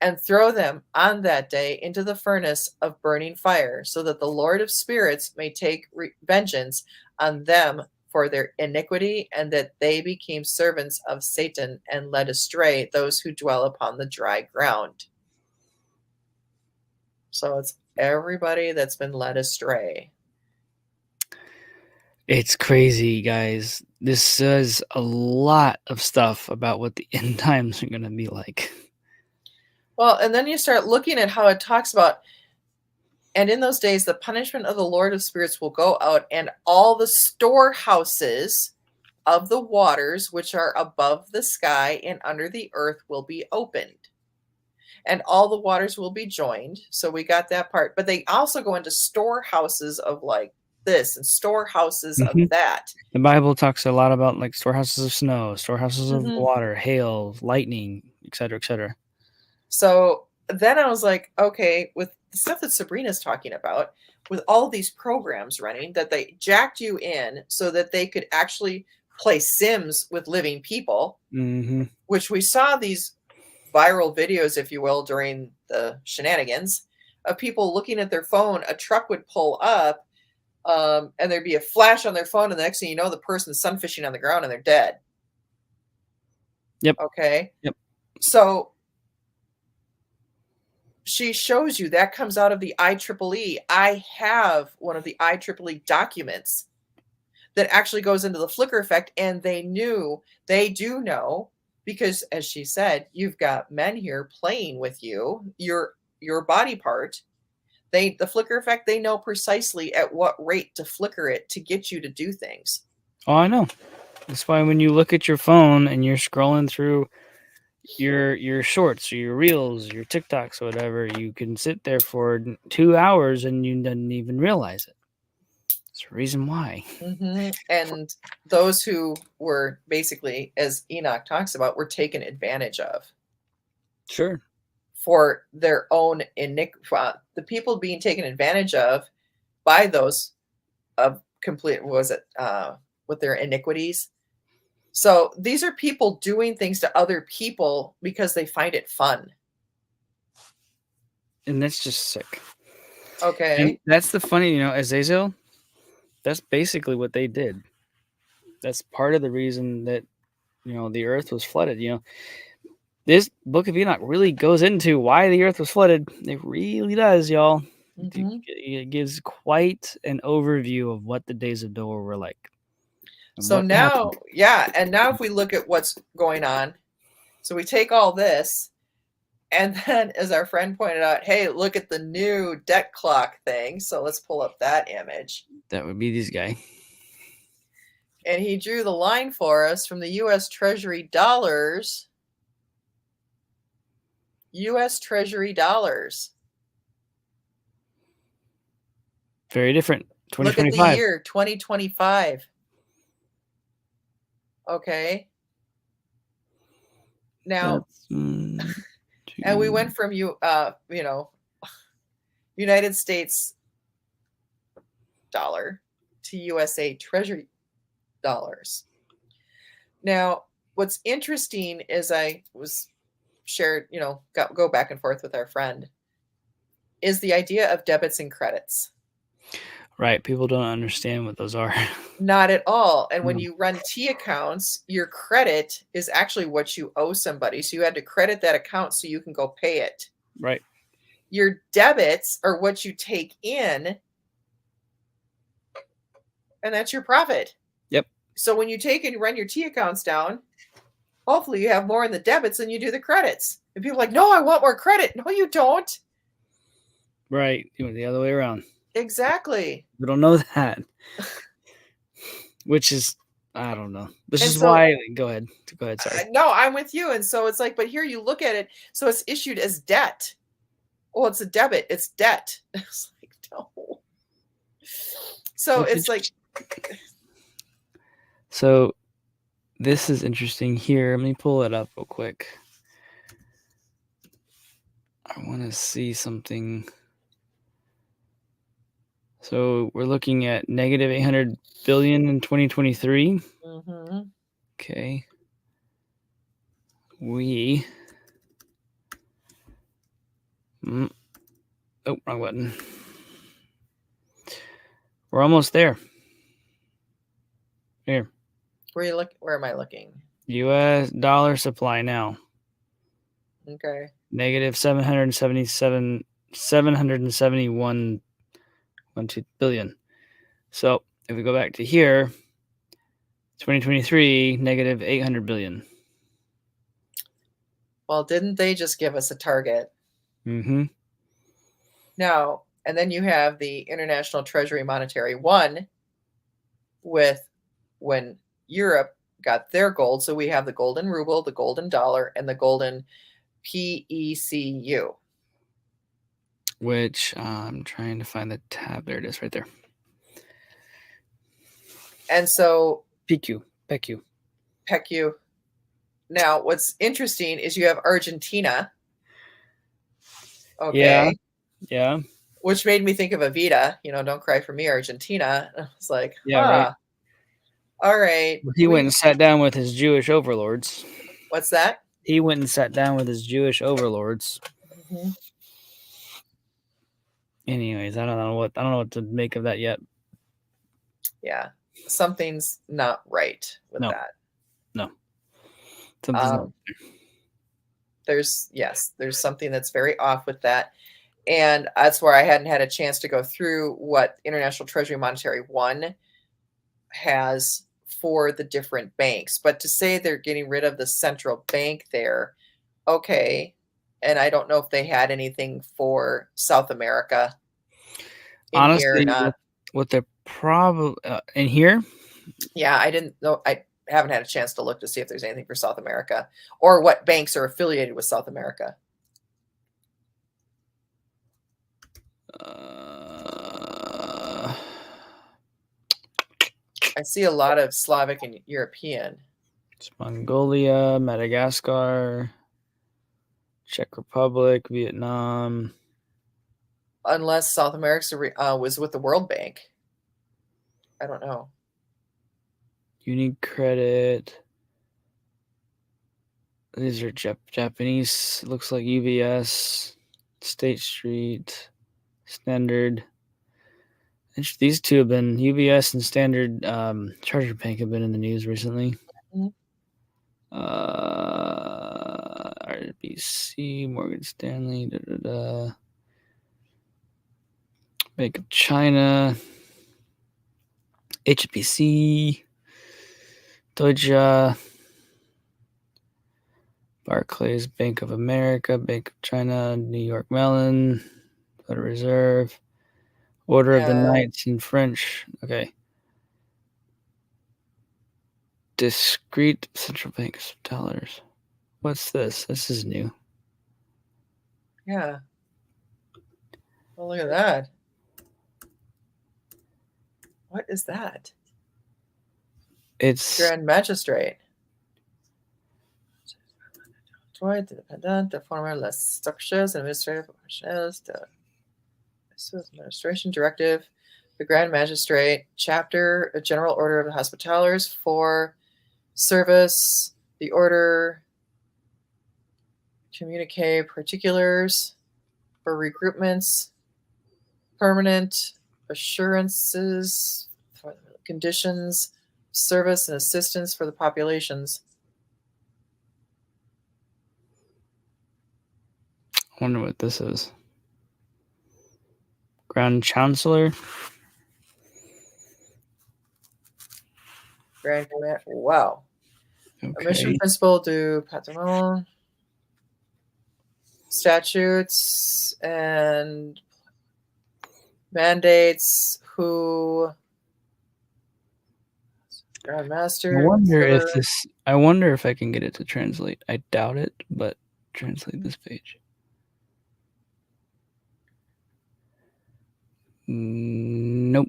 and throw them on that day into the furnace of burning fire, so that the Lord of Spirits may take vengeance on them for their iniquity, and that they became servants of Satan and led astray those who dwell upon the dry ground. So it's everybody that's been led astray. It's crazy, guys. This says a lot of stuff about what the end times are going to be like. Well, and then you start looking at how it talks about, and in those days, the punishment of the Lord of Spirits will go out, and all the storehouses of the waters which are above the sky and under the earth will be opened. And all the waters will be joined. So we got that part. But they also go into storehouses of like this and storehouses of that. The Bible talks a lot about like storehouses of snow, storehouses of water, hail, lightning, etc., etc. So then I was like, okay, with the stuff that Sabrina's talking about, with all these programs running, that they jacked you in so that they could actually play Sims with living people, which we saw these viral videos, if you will, during the shenanigans of people looking at their phone. A truck would pull up and there'd be a flash on their phone, and the next thing you know, the person's sunfishing on the ground and they're dead. Yep. Okay. Yep. So she shows you that comes out of the IEEE. I have one of the IEEE documents that actually goes into the flicker effect, and they do know, because as she said, you've got men here playing with you, your body part. The flicker effect, they know precisely at what rate to flicker it to get you to do things. Oh, I know. That's why when you look at your phone and you're scrolling through your shorts or your reels, your TikToks or whatever, you can sit there for 2 hours and you didn't even realize it. There's a reason why. And those who were basically, as Enoch talks about, were taken advantage of. Sure. For their own iniquity. The people being taken advantage of by those with their iniquities. So these are people doing things to other people because they find it fun. And that's just sick. Okay. And that's the funny, Azazel, that's basically what they did. That's part of the reason that, the earth was flooded. This book of Enoch really goes into why the earth was flooded. It really does, y'all. It gives quite an overview of what the days of Noah were like. So now, and now if we look at what's going on, so we take all this, and then as our friend pointed out, hey, look at the new debt clock thing. So let's pull up that image. That would be this guy. And he drew the line for us from the U.S. Treasury dollars. U.S. Treasury dollars. Very different. 2025. Look at the year, 2025. Okay. Now, and we went from United States dollar to USA Treasury dollars. Now, what's interesting is I was shared, go back and forth with our friend, is the idea of debits and credits. Right. People don't understand what those are. Not at all. And when you run T accounts, your credit is actually what you owe somebody. So you had to credit that account so you can go pay it. Right. Your debits are what you take in, and that's your profit. Yep. So when you take and run your T accounts down, hopefully you have more in the debits than you do the credits. And people are like, no, I want more credit. No, you don't. Right. You went the other way around. Exactly. We don't know that. Which is, I don't know. This And is so, why. Go ahead. Go ahead. Sorry. no, I'm with you. And so it's like, but here you look at it. So it's issued as debt. Well, it's a debit. It's debt. It's like, no. So it's like. So this is interesting here. Let me pull it up real quick. I want to see something. So we're looking at negative 800 billion in 2023. Mm-hmm. Okay. Oh, wrong button. We're almost there. Here. Where am I looking? US dollar supply now. Okay. Negative 771.12 billion. So if we go back to here, 2023, negative 800 billion. Well, didn't they just give us a target? Mm-hmm. Now, and then you have the International Treasury Monetary One with when Europe got their gold. So we have the golden ruble, the golden dollar, and the golden PECU. Which I'm trying to find the tab. There it is right there. And so PECU. PECU. Now, what's interesting is you have Argentina. Okay. Yeah. Which made me think of Evita, don't cry for me, Argentina. I was like, Right. All right. He went and sat down with his Jewish overlords. What's that? He went and sat down with his Jewish overlords. Mm-hmm. Anyways, I don't know what to make of that yet. Yeah, something's not right with that. No. Something's not. There's something that's very off with that. And that's where I hadn't had a chance to go through what International Treasury Monetary One has for the different banks. But to say they're getting rid of the central bank there, okay. And I don't know if they had anything for South America in Honestly, here or not. What they're probably in here? Yeah, I didn't know. I haven't had a chance to look to see if there's anything for South America or what banks are affiliated with South America. I see a lot of Slavic and European. It's Mongolia, Madagascar, Czech Republic, Vietnam. Unless South America was with the World Bank. I don't know. UniCredit. These are Japanese. Looks like UBS, State Street, Standard. These two have been, UBS and Standard Chartered Bank have been in the news recently. Mm-hmm. RBC, Morgan Stanley, Bank of China, HSBC, Deutsche, Barclays, Bank of America, Bank of China, New York Mellon, Federal Reserve, Order of the Knights in French. Okay. Discrete central banks of dollars. What's this? This is new. Yeah. Well, look at that. What is that? It's Grand Magistrate. Independent, the former structures, administrative professionals, the administration directive, the Grand Magistrate, chapter, a general order of the Hospitallers for service, the order, communique particulars for recruitments, permanent assurances, conditions, service and assistance for the populations. I wonder what this is. Grand Chancellor. Grand Command. Wow. Mission Okay. principle du patron, statutes and mandates who Grand Master. I wonder if I can get it to translate. I doubt it, but translate this page. Nope.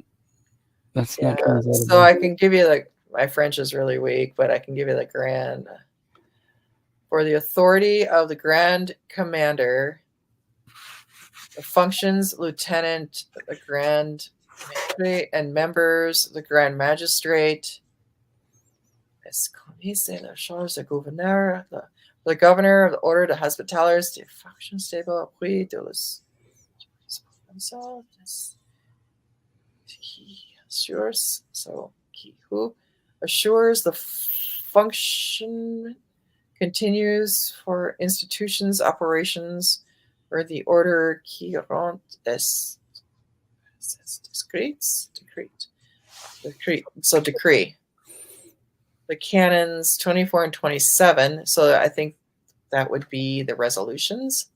That's not translatable. So I can give you like, my French is really weak, but I can give you the grand. For the authority of the Grand Commander, the functions, Lieutenant, the Grand Magistrate, and members, the Grand Magistrate, the Governor of the Order de Hospitallers, the function stable, appui de los assures, so who assures the function continues for institutions, operations, or the order qui rend es decree. So decree. The canons 24 and 27. So I think that would be the resolutions.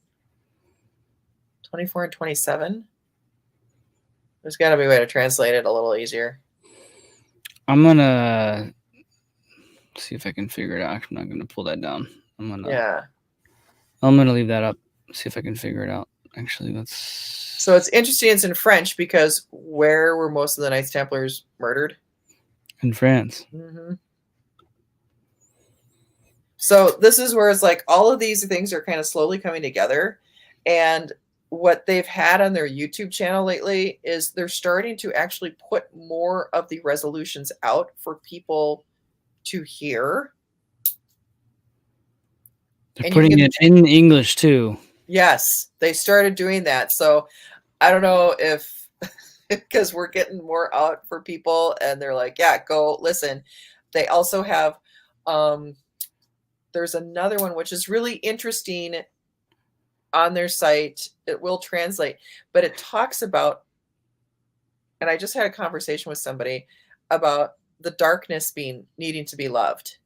24 and 27. There's got to be a way to translate it a little easier. I'm gonna see if I can figure it out. I'm not gonna pull that down. I'm gonna leave that up. See if I can figure it out. Actually, that's so it's interesting. It's in French because where were most of the Knights Templars murdered? In France. Mm-hmm. So this is where it's like all of these things are kind of slowly coming together, and what they've had on their YouTube channel lately is they're starting to actually put more of the resolutions out for people to hear. They're putting it in English too. Yes, they started doing that. So I don't know if because we're getting more out for people and they're like, yeah, go listen. They also have there's another one which is really interesting on their site. It will translate, but it talks about, and I just had a conversation with somebody about the darkness needing to be loved.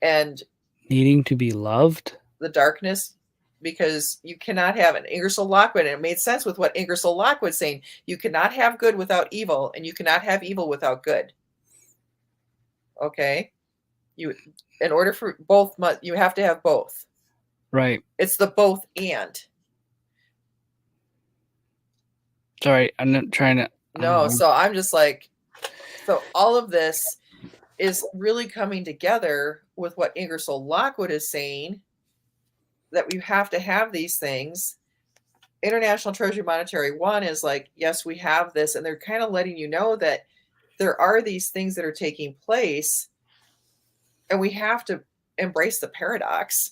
And needing to be loved? The darkness, because you cannot have an Ingersoll Lockwood, and it made sense with what Ingersoll Lockwood saying, you cannot have good without evil, and you cannot have evil without good. Okay? In order for both, you have to have both. Right. It's the both and. Sorry, I'm not trying to. No, so I'm just like, so all of this is really coming together with what Ingersoll Lockwood is saying, that we have to have these things. International Treasury Monetary One is like, yes, we have this, and they're kind of letting you know that there are these things that are taking place, and we have to embrace the paradox.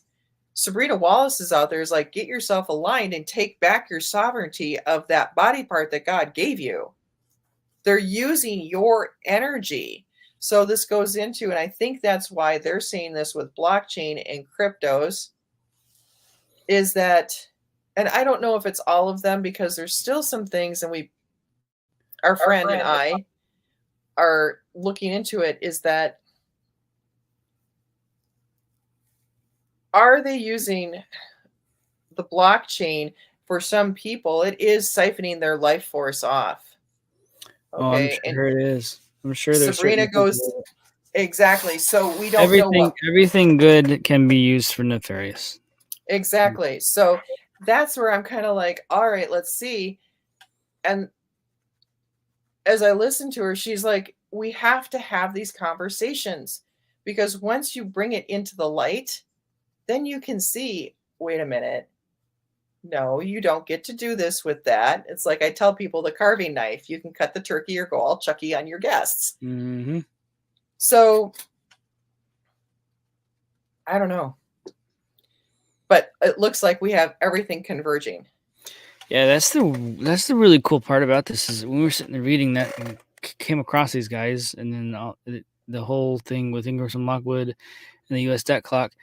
Sabrina Wallace is out there is like, get yourself aligned and take back your sovereignty of that body part that God gave you. They're using your energy. So this goes into, and I think that's why they're saying this with blockchain and cryptos, is that, and I don't know if it's all of them because there's still some things, and our friend and I are looking into it, is that are they using the blockchain for some people? It is siphoning their life force off. Okay. I'm sure it is. I'm sure there's Sabrina goes exactly. So we don't know everything good can be used for nefarious. Exactly. So that's where I'm kind of like, all right, let's see. And as I listen to her, she's like, we have to have these conversations, because once you bring it into the light, then you can see, wait a minute. No, you don't get to do this with that. It's like I tell people the carving knife, you can cut the turkey or go all Chucky on your guests. Mm-hmm. So I don't know. But it looks like we have everything converging. Yeah, that's the really cool part about this, is when we were sitting there reading that and came across these guys, and then the whole thing with Ingersoll Lockwood and the U.S. debt clock.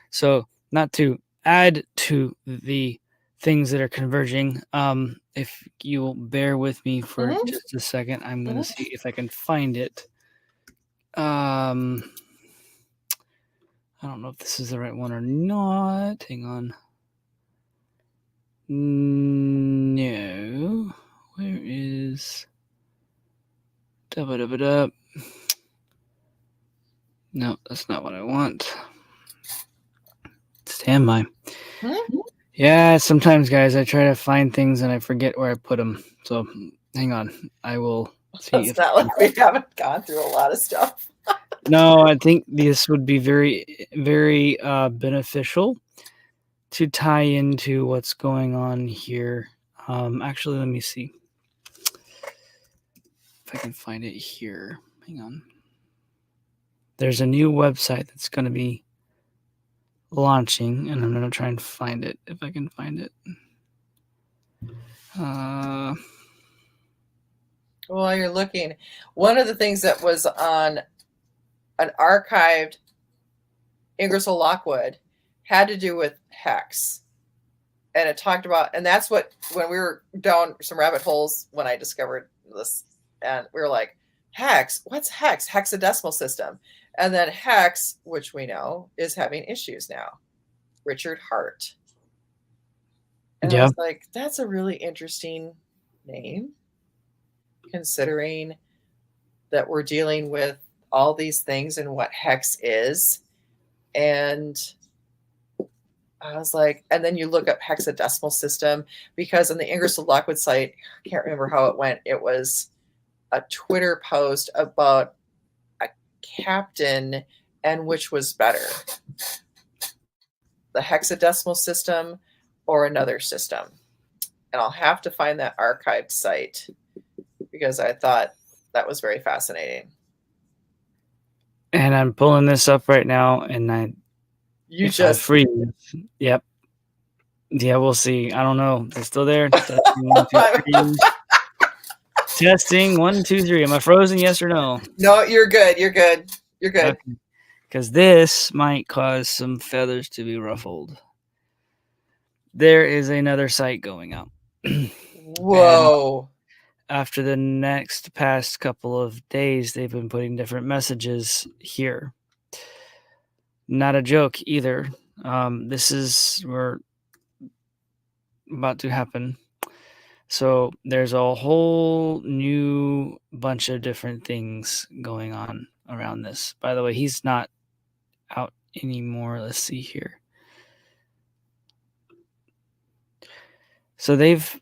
So not to add to the things that are converging, if you will bear with me for just a second, I'm going to see if I can find it. I don't know if this is the right one or not. Hang on. No. Where is... Da-ba-da-ba-da. No, that's not what I want. Stand by. Yeah, sometimes, guys, I try to find things and I forget where I put them. So, hang on. I will see It's if... not like we haven't gone through a lot of stuff. No, I think this would be very, very beneficial to tie into what's going on here. Actually, let me see if I can find it here. Hang on. There's a new website that's going to be launching, and I'm going to try and find it if I can find it. While you're looking, one of the things that was on an archived Ingersoll Lockwood had to do with hex. And it talked about, and that's what, when we were down some rabbit holes when I discovered this, and we were like, hex, what's hex? Hexadecimal system. And then hex, which we know is having issues now. Richard Hart. And I was like, that's a really interesting name, considering that we're dealing with all these things and what hex is. And I was like, and then you look up hexadecimal system, because on the Ingersoll Lockwood site, I can't remember how it went. It was a Twitter post about a captain and which was better, the hexadecimal system or another system. And I'll have to find that archived site because I thought that was very fascinating. And I'm pulling this up right now, and you just freeze. Yep. Yeah, we'll see. I don't know. They're still there. Testing 1, 2, 3. Testing 1, 2, 3. Am I frozen? Yes or no? No, you're good. You're good. You're good. Because this might cause some feathers to be ruffled. There is another site going out. Whoa. And after the past couple of days, they've been putting different messages here. Not a joke either. This is we're about to happen. So there's a whole new bunch of different things going on around this. By the way, he's not out anymore. Let's see here. So they've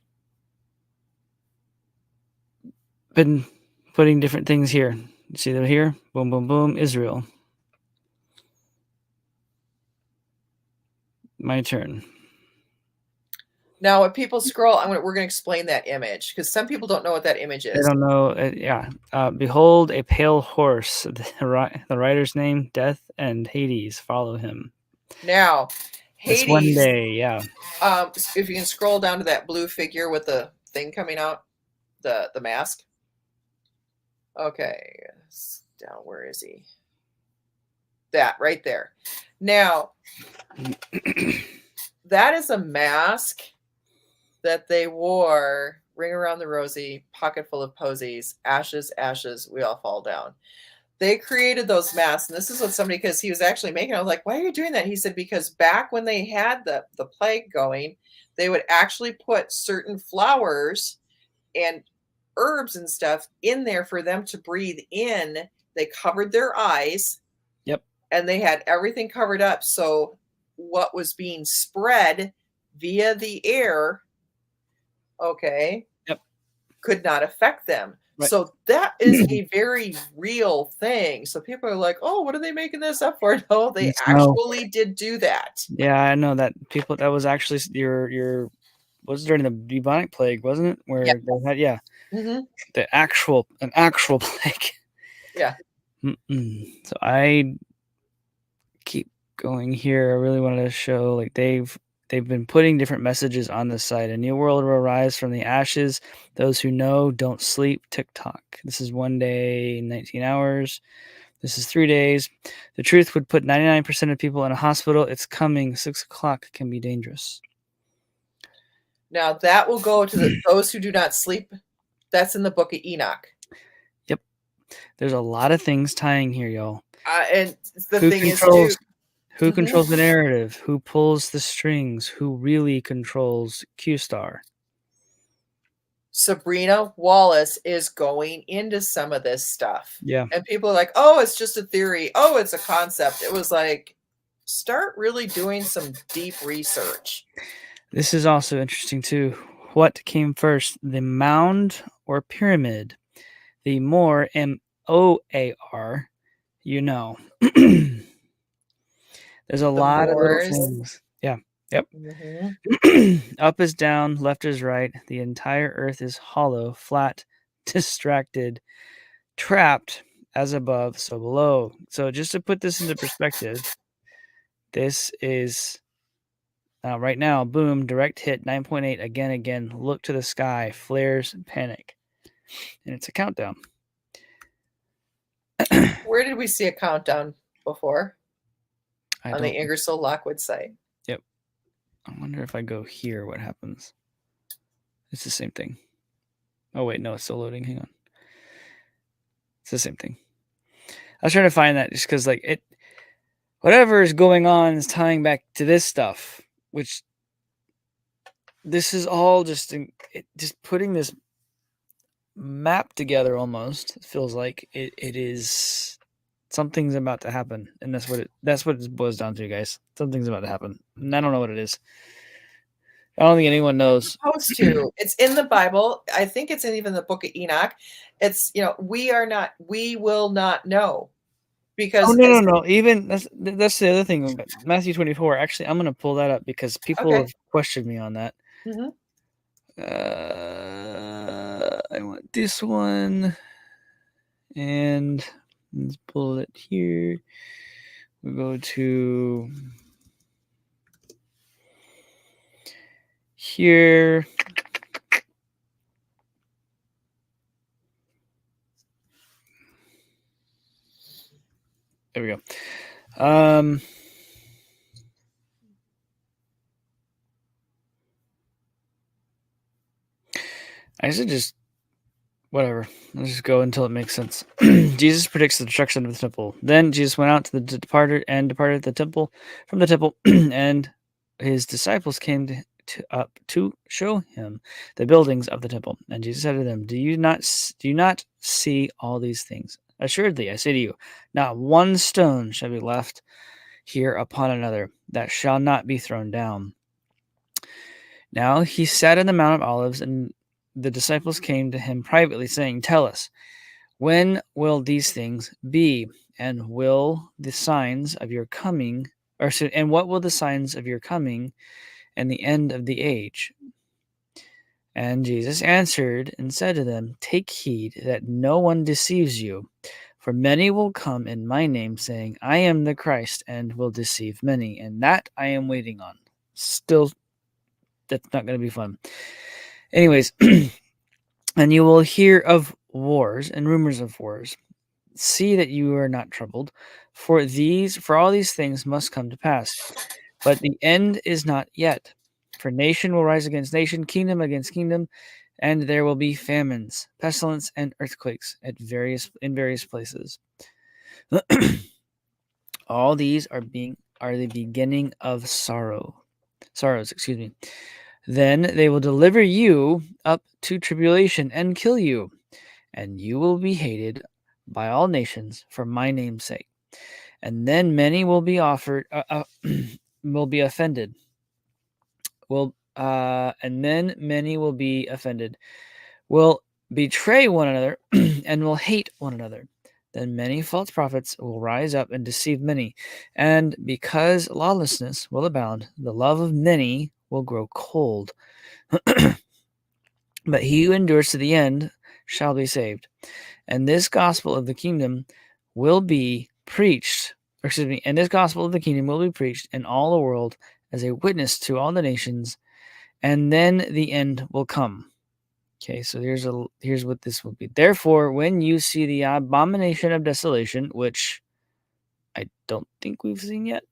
been putting different things here. You see them here? Boom, boom, boom. Israel. My turn. Now, when people scroll, we're going to explain that image because some people don't know what that image is. I don't know. Yeah. Behold, a pale horse. The writer's name, Death and Hades follow him. Now, Hades. It's one day, yeah. If you can scroll down to that blue figure with the thing coming out, the mask. Okay. Down, where is he? That right there. Now, that is a mask that they wore, ring around the rosy, pocket full of posies, ashes, ashes, we all fall down. They created those masks, and this is what somebody, because he was actually making, I was like, why are you doing that? He said, because back when they had the plague going, they would actually put certain flowers and herbs and stuff in there for them to breathe in. They covered their eyes. Yep. And they had everything covered up. So what was being spread via the air, okay, yep, could not affect them. Right. So that is a very real thing. So people are like, oh, what are they making this up for? No, they actually did do that. Yeah, I know that people, that was actually your was during the bubonic plague, wasn't it? Where they had, an actual plague. Yeah. So I keep going here. I really wanted to show, like, they've been putting different messages on the site. A new world will arise from the ashes. Those who know don't sleep. TikTok. This is 1 day, 19 hours. This is 3 days. The truth would put 99% of people in a hospital. It's coming. 6 o'clock can be dangerous. Now that will go to those who do not sleep. That's in the book of Enoch. Yep. There's a lot of things tying here, y'all. And the thing is too, Who controls the narrative? Who pulls the strings? Who really controls Q-Star? Sabrina Wallace is going into some of this stuff. Yeah. And people are like, oh, it's just a theory. Oh, it's a concept. It was like, start really doing some deep research. This is also interesting too. What came first, the mound or pyramid? The more, MOAR, you know. There's a lot of little things. Yeah. Yep. Up is down, left is right. The entire earth is hollow, flat, distracted, trapped, as above, so below. So just to put this into perspective, this is right now, boom, direct hit, 9.8, again, look to the sky, flares, panic. And it's a countdown. Where did we see a countdown before? On the Ingersoll Lockwood site. Yep. I wonder if I go here, what happens? It's the same thing. Oh, wait, no, it's still loading. Hang on. It's the same thing. I was trying to find that just because, like, whatever is going on is tying back to this stuff, which this is all just putting this map together almost. It feels like it is something's about to happen, and that's what it boils down to, guys. Something's about to happen, and I don't know what it is. I don't think anyone knows. Supposed to. It's in the Bible. I think it's in even the book of Enoch. It's, we will not know. Because no. Even that's the other thing. Matthew 24. Actually, I'm going to pull that up because people have questioned me on that. I want this one, and let's pull it here. We go to here. There we go. I should just whatever. Let's just go until it makes sense. Jesus predicts the destruction of the temple. Then Jesus went out to departed the temple from the temple, and his disciples came up to show him the buildings of the temple. And Jesus said to them, Do you not see all these things? Assuredly, I say to you, not one stone shall be left here upon another that shall not be thrown down. Now he sat in the Mount of Olives, and the disciples came to him privately, saying, Tell us, when will these things be? And will the signs of your coming, and what will the signs of your coming and the end of the age? And Jesus answered and said to them, Take heed that no one deceives you, for many will come in my name, saying, I am the Christ, and will deceive many. And that I am waiting on. Still, that's not going to be fun. Anyways, and you will hear of wars and rumors of wars. See that you are not troubled, for all these things must come to pass. But the end is not yet. For nation will rise against nation, kingdom against kingdom, and there will be famines, pestilence, and earthquakes in various places. All these are the beginning of sorrows. Then they will deliver you up to tribulation and kill you, and you will be hated by all nations for my name's sake. And then many will be offended. Will betray one another and will hate one another. Then many false prophets will rise up and deceive many. And because lawlessness will abound, the love of many will grow cold. But he who endures to the end shall be saved. And this gospel of the kingdom will be preached, and this gospel of the kingdom will be preached in all the world as a witness to all the nations, and then the end will come. Okay, so here's what this will be. Therefore, when you see the abomination of desolation, which I don't think we've seen yet,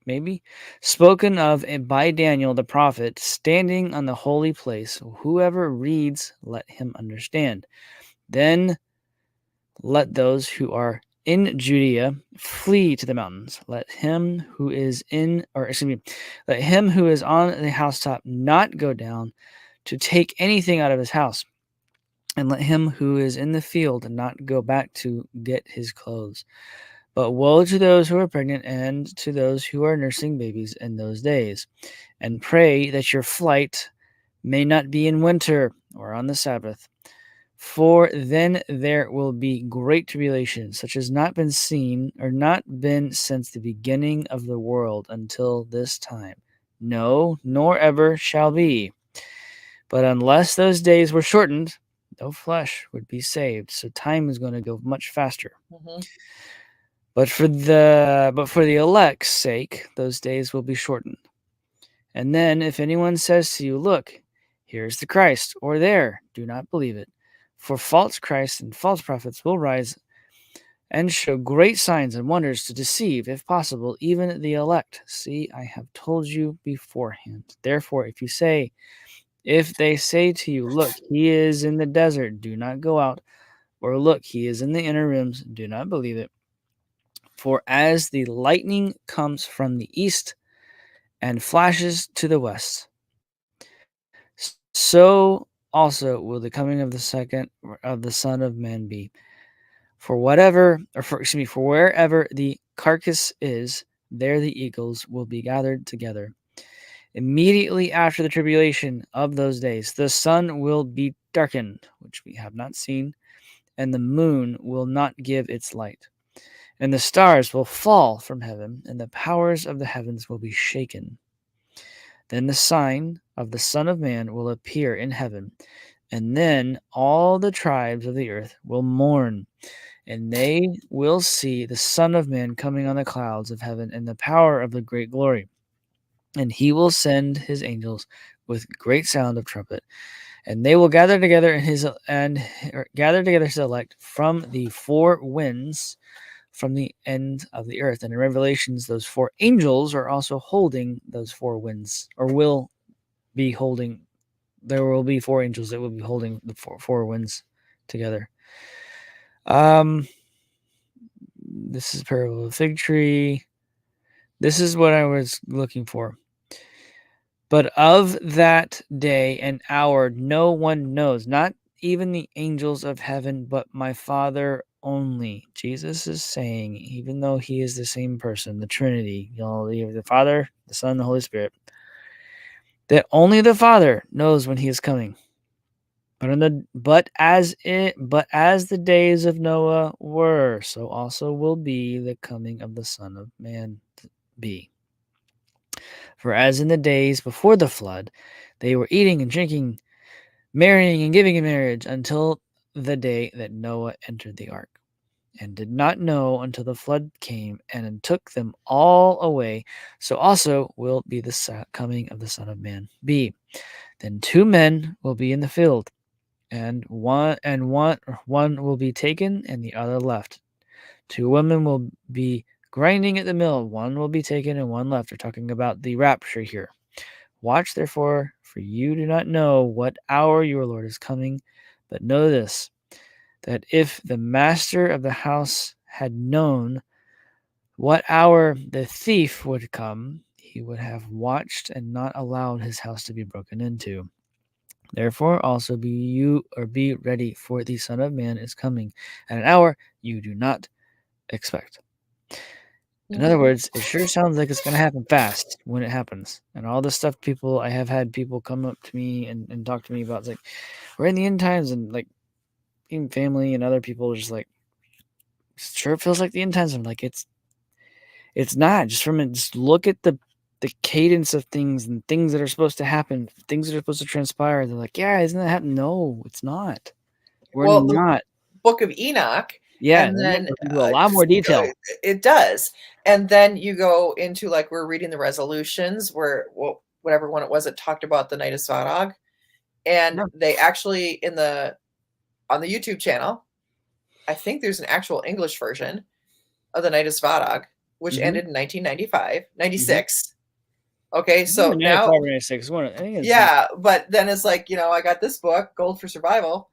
maybe, spoken of by Daniel the prophet, standing on the holy place, whoever reads, let him understand. Then let those who are in Judea flee to the mountains. Let him who is let him who is on the housetop not go down to take anything out of his house, and let him who is in the field not go back to get his clothes. But woe to those who are pregnant and to those who are nursing babies in those days. And pray that your flight may not be in winter or on the Sabbath. For then there will be great tribulation, such as not been seen or not been since the beginning of the world until this time. No, nor ever shall be. But unless those days were shortened, no flesh would be saved. So time is going to go much faster. Mm-hmm. But for the elect's sake, those days will be shortened. And then if anyone says to you, look, here's the Christ, or there, do not believe it. For false Christs and false prophets will rise and show great signs and wonders to deceive, if possible, even the elect. See, I have told you beforehand. Therefore, if they say to you, look, he is in the desert, do not go out. Or look, he is in the inner rooms, do not believe it. For as the lightning comes from the east and flashes to the west, so also will the coming of the second of the Son of Man be. For wherever the carcass is, there the eagles will be gathered together. Immediately after the tribulation of those days, the sun will be darkened, which we have not seen, and the moon will not give its light. And the stars will fall from heaven, and the powers of the heavens will be shaken. Then the sign of the Son of Man will appear in heaven, and then all the tribes of the earth will mourn, and they will see the Son of Man coming on the clouds of heaven in the power of the great glory. And he will send his angels with great sound of trumpet, and they will gather together his elect from the four winds, from the end of the earth. And in Revelations, those four angels are also holding those four winds, or will be holding. There will be four angels that will be holding the four winds together. This is parable of the fig tree. This is what I was looking for. But of that day and hour no one knows, not even the angels of heaven, but my Father only. Jesus is saying, even though he is the same person, the Trinity, the Father, the Son, the Holy Spirit, that only the Father knows when he is coming. But as the days of Noah were, so also will be the coming of the Son of Man be. For as in the days before the flood, they were eating and drinking, marrying and giving in marriage, until the day that Noah entered the ark, and did not know until the flood came and took them all away. So also will be the coming of the Son of Man be. Then two men will be in the field, and one will be taken and the other left. Two women will be grinding at the mill, one will be taken and one left. We're talking about the rapture here. Watch therefore, for you do not know what hour your Lord is coming. But know this, that if the master of the house had known what hour the thief would come, he would have watched and not allowed his house to be broken into. Therefore also be ready, for the Son of Man is coming at an hour you do not expect. In other words, it sure sounds like it's going to happen fast when it happens. And all the stuff I have had people come up to me and talk to me about, it's like, we're in the end times, and like, even family and other people are just like, sure, it feels like the end times. I'm like, it's not. Just look at the cadence of things and things that are supposed to happen, things that are supposed to transpire. They're like, yeah, isn't that happening? No, it's not. We're not. The Book of Enoch. Yeah, and then a lot more detail. It does. And then you go into, like, we're reading the resolutions where, whatever one it was, it talked about the Night of Svarog. And they actually, on the YouTube channel, I think there's an actual English version of the Night of Svarog, which ended in 96. Okay, so now, 96. I think it's yeah, but then it's like, I got this book, Gold for Survival.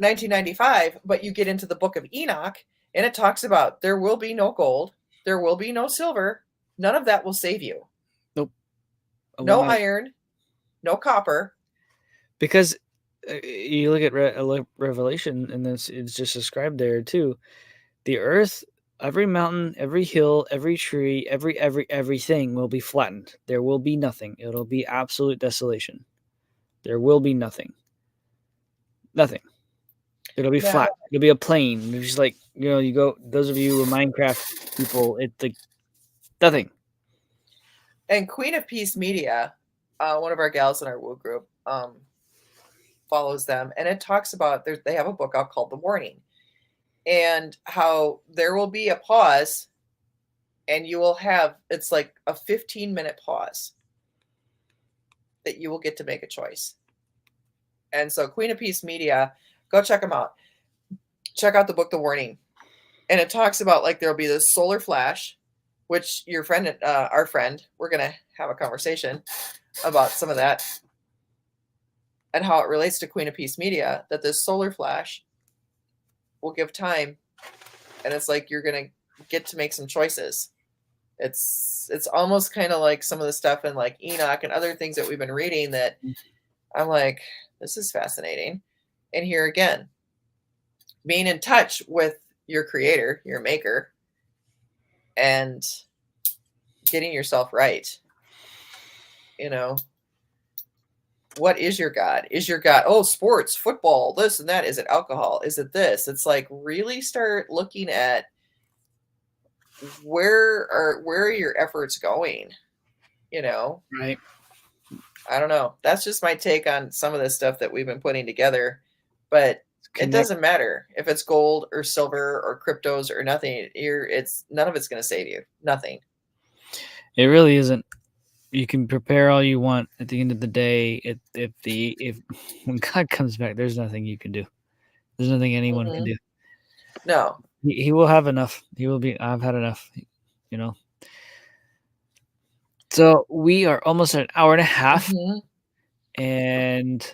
1995, but you get into the book of Enoch and it talks about there will be no gold, there will be no silver, none of that will save you. Nope. No iron, no copper. Because you look at Revelation, and it's just described there too. The earth, every mountain, every hill, every tree, everything will be flattened. There will be nothing. It'll be absolute desolation. There will be nothing. Nothing. It'll be flat. It'll be a plain. It's just like, you go, those of you who are Minecraft people, it's like nothing. And Queen of Peace Media, one of our gals in our Woo group, follows them, and it talks about they have a book out called The Warning, and how there will be a pause, and you will have, it's like a 15-minute pause that you will get to make a choice. And so Queen of Peace Media, go check them out. Check out the book The Warning, and it talks about like there'll be this solar flash, which your friend, our friend, we're gonna have a conversation about some of that and how it relates to Queen of Peace Media, that this solar flash will give time, and it's like you're gonna get to make some choices. It's almost kind of like some of the stuff in like Enoch and other things that we've been reading that I'm like, this is fascinating. And here again, being in touch with your creator, your maker, and getting yourself right. What is your God? Is your God, sports, football, this and that? Is it alcohol? Is it this? It's like really start looking at where are your efforts going? Right. I don't know. That's just my take on some of the stuff that we've been putting together. But it doesn't matter if it's gold or silver or cryptos or nothing. None of it's going to save you. Nothing. It really isn't. You can prepare all you want. At the end of the day, if when God comes back, there's nothing you can do. There's nothing anyone can do. No. He will have enough. He will be. I've had enough. So we are almost at an hour and a half, and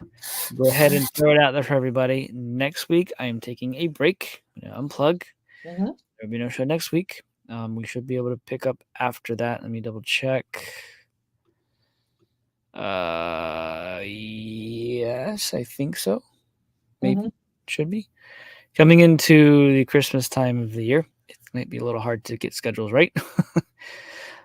go ahead and throw it out there for everybody. Next week, I am taking a break. Unplug. There'll be no show next week. We should be able to pick up after that. Let me double check. Yes, I think so. Maybe should be coming into the Christmas time of the year. It might be a little hard to get schedules right.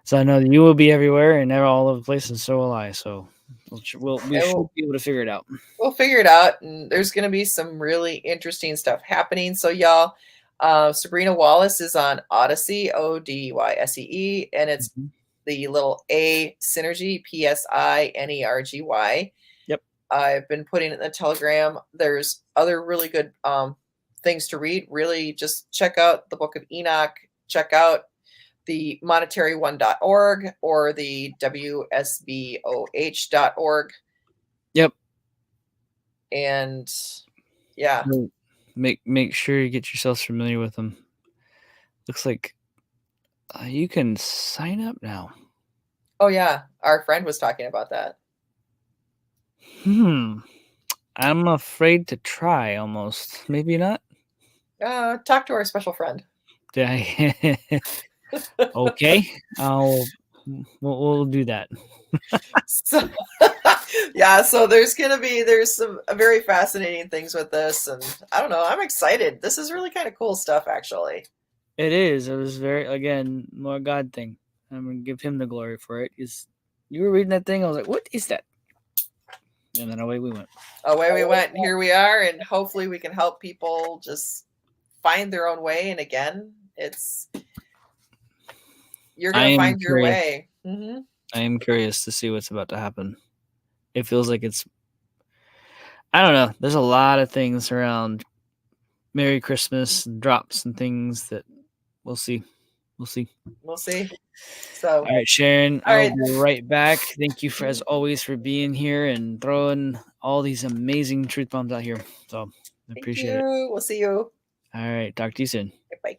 So I know that you will be everywhere and all over the place, and so will I. So we should be able to figure it out. We'll figure it out, and there's going to be some really interesting stuff happening. So y'all, Sabrina Wallace is on Odyssey, ODYSEE, and it's the little A Synergy, PSINERGY. Yep. I've been putting it in the Telegram. There's other really good things to read. Really, just check out the Book of Enoch. Check out the monetary1.org or the WSBOH.org. Yep. And yeah. Make sure you get yourselves familiar with them. Looks like you can sign up now. Oh yeah, our friend was talking about that. I'm afraid to try almost. Maybe not. Talk to our special friend. Okay. We'll do that. So there's some very fascinating things with this, and I don't know, I'm excited. This is really kind of cool stuff, actually. It is. It was again, more God thing. I'm gonna give him the glory for it. Is you were reading that thing, I was like, what is that? And then away we went. And here we are, and hopefully we can help people just find their own way. And again, you're gonna find your way. I am curious to see what's about to happen. It feels like I don't know. There's a lot of things around Merry Christmas and drops and things that we'll see. We'll see. So, all right, Sharon, I'll be right back. Thank you as always for being here and throwing all these amazing truth bombs out here. So I appreciate it. We'll see you. All right. Talk to you soon. Bye.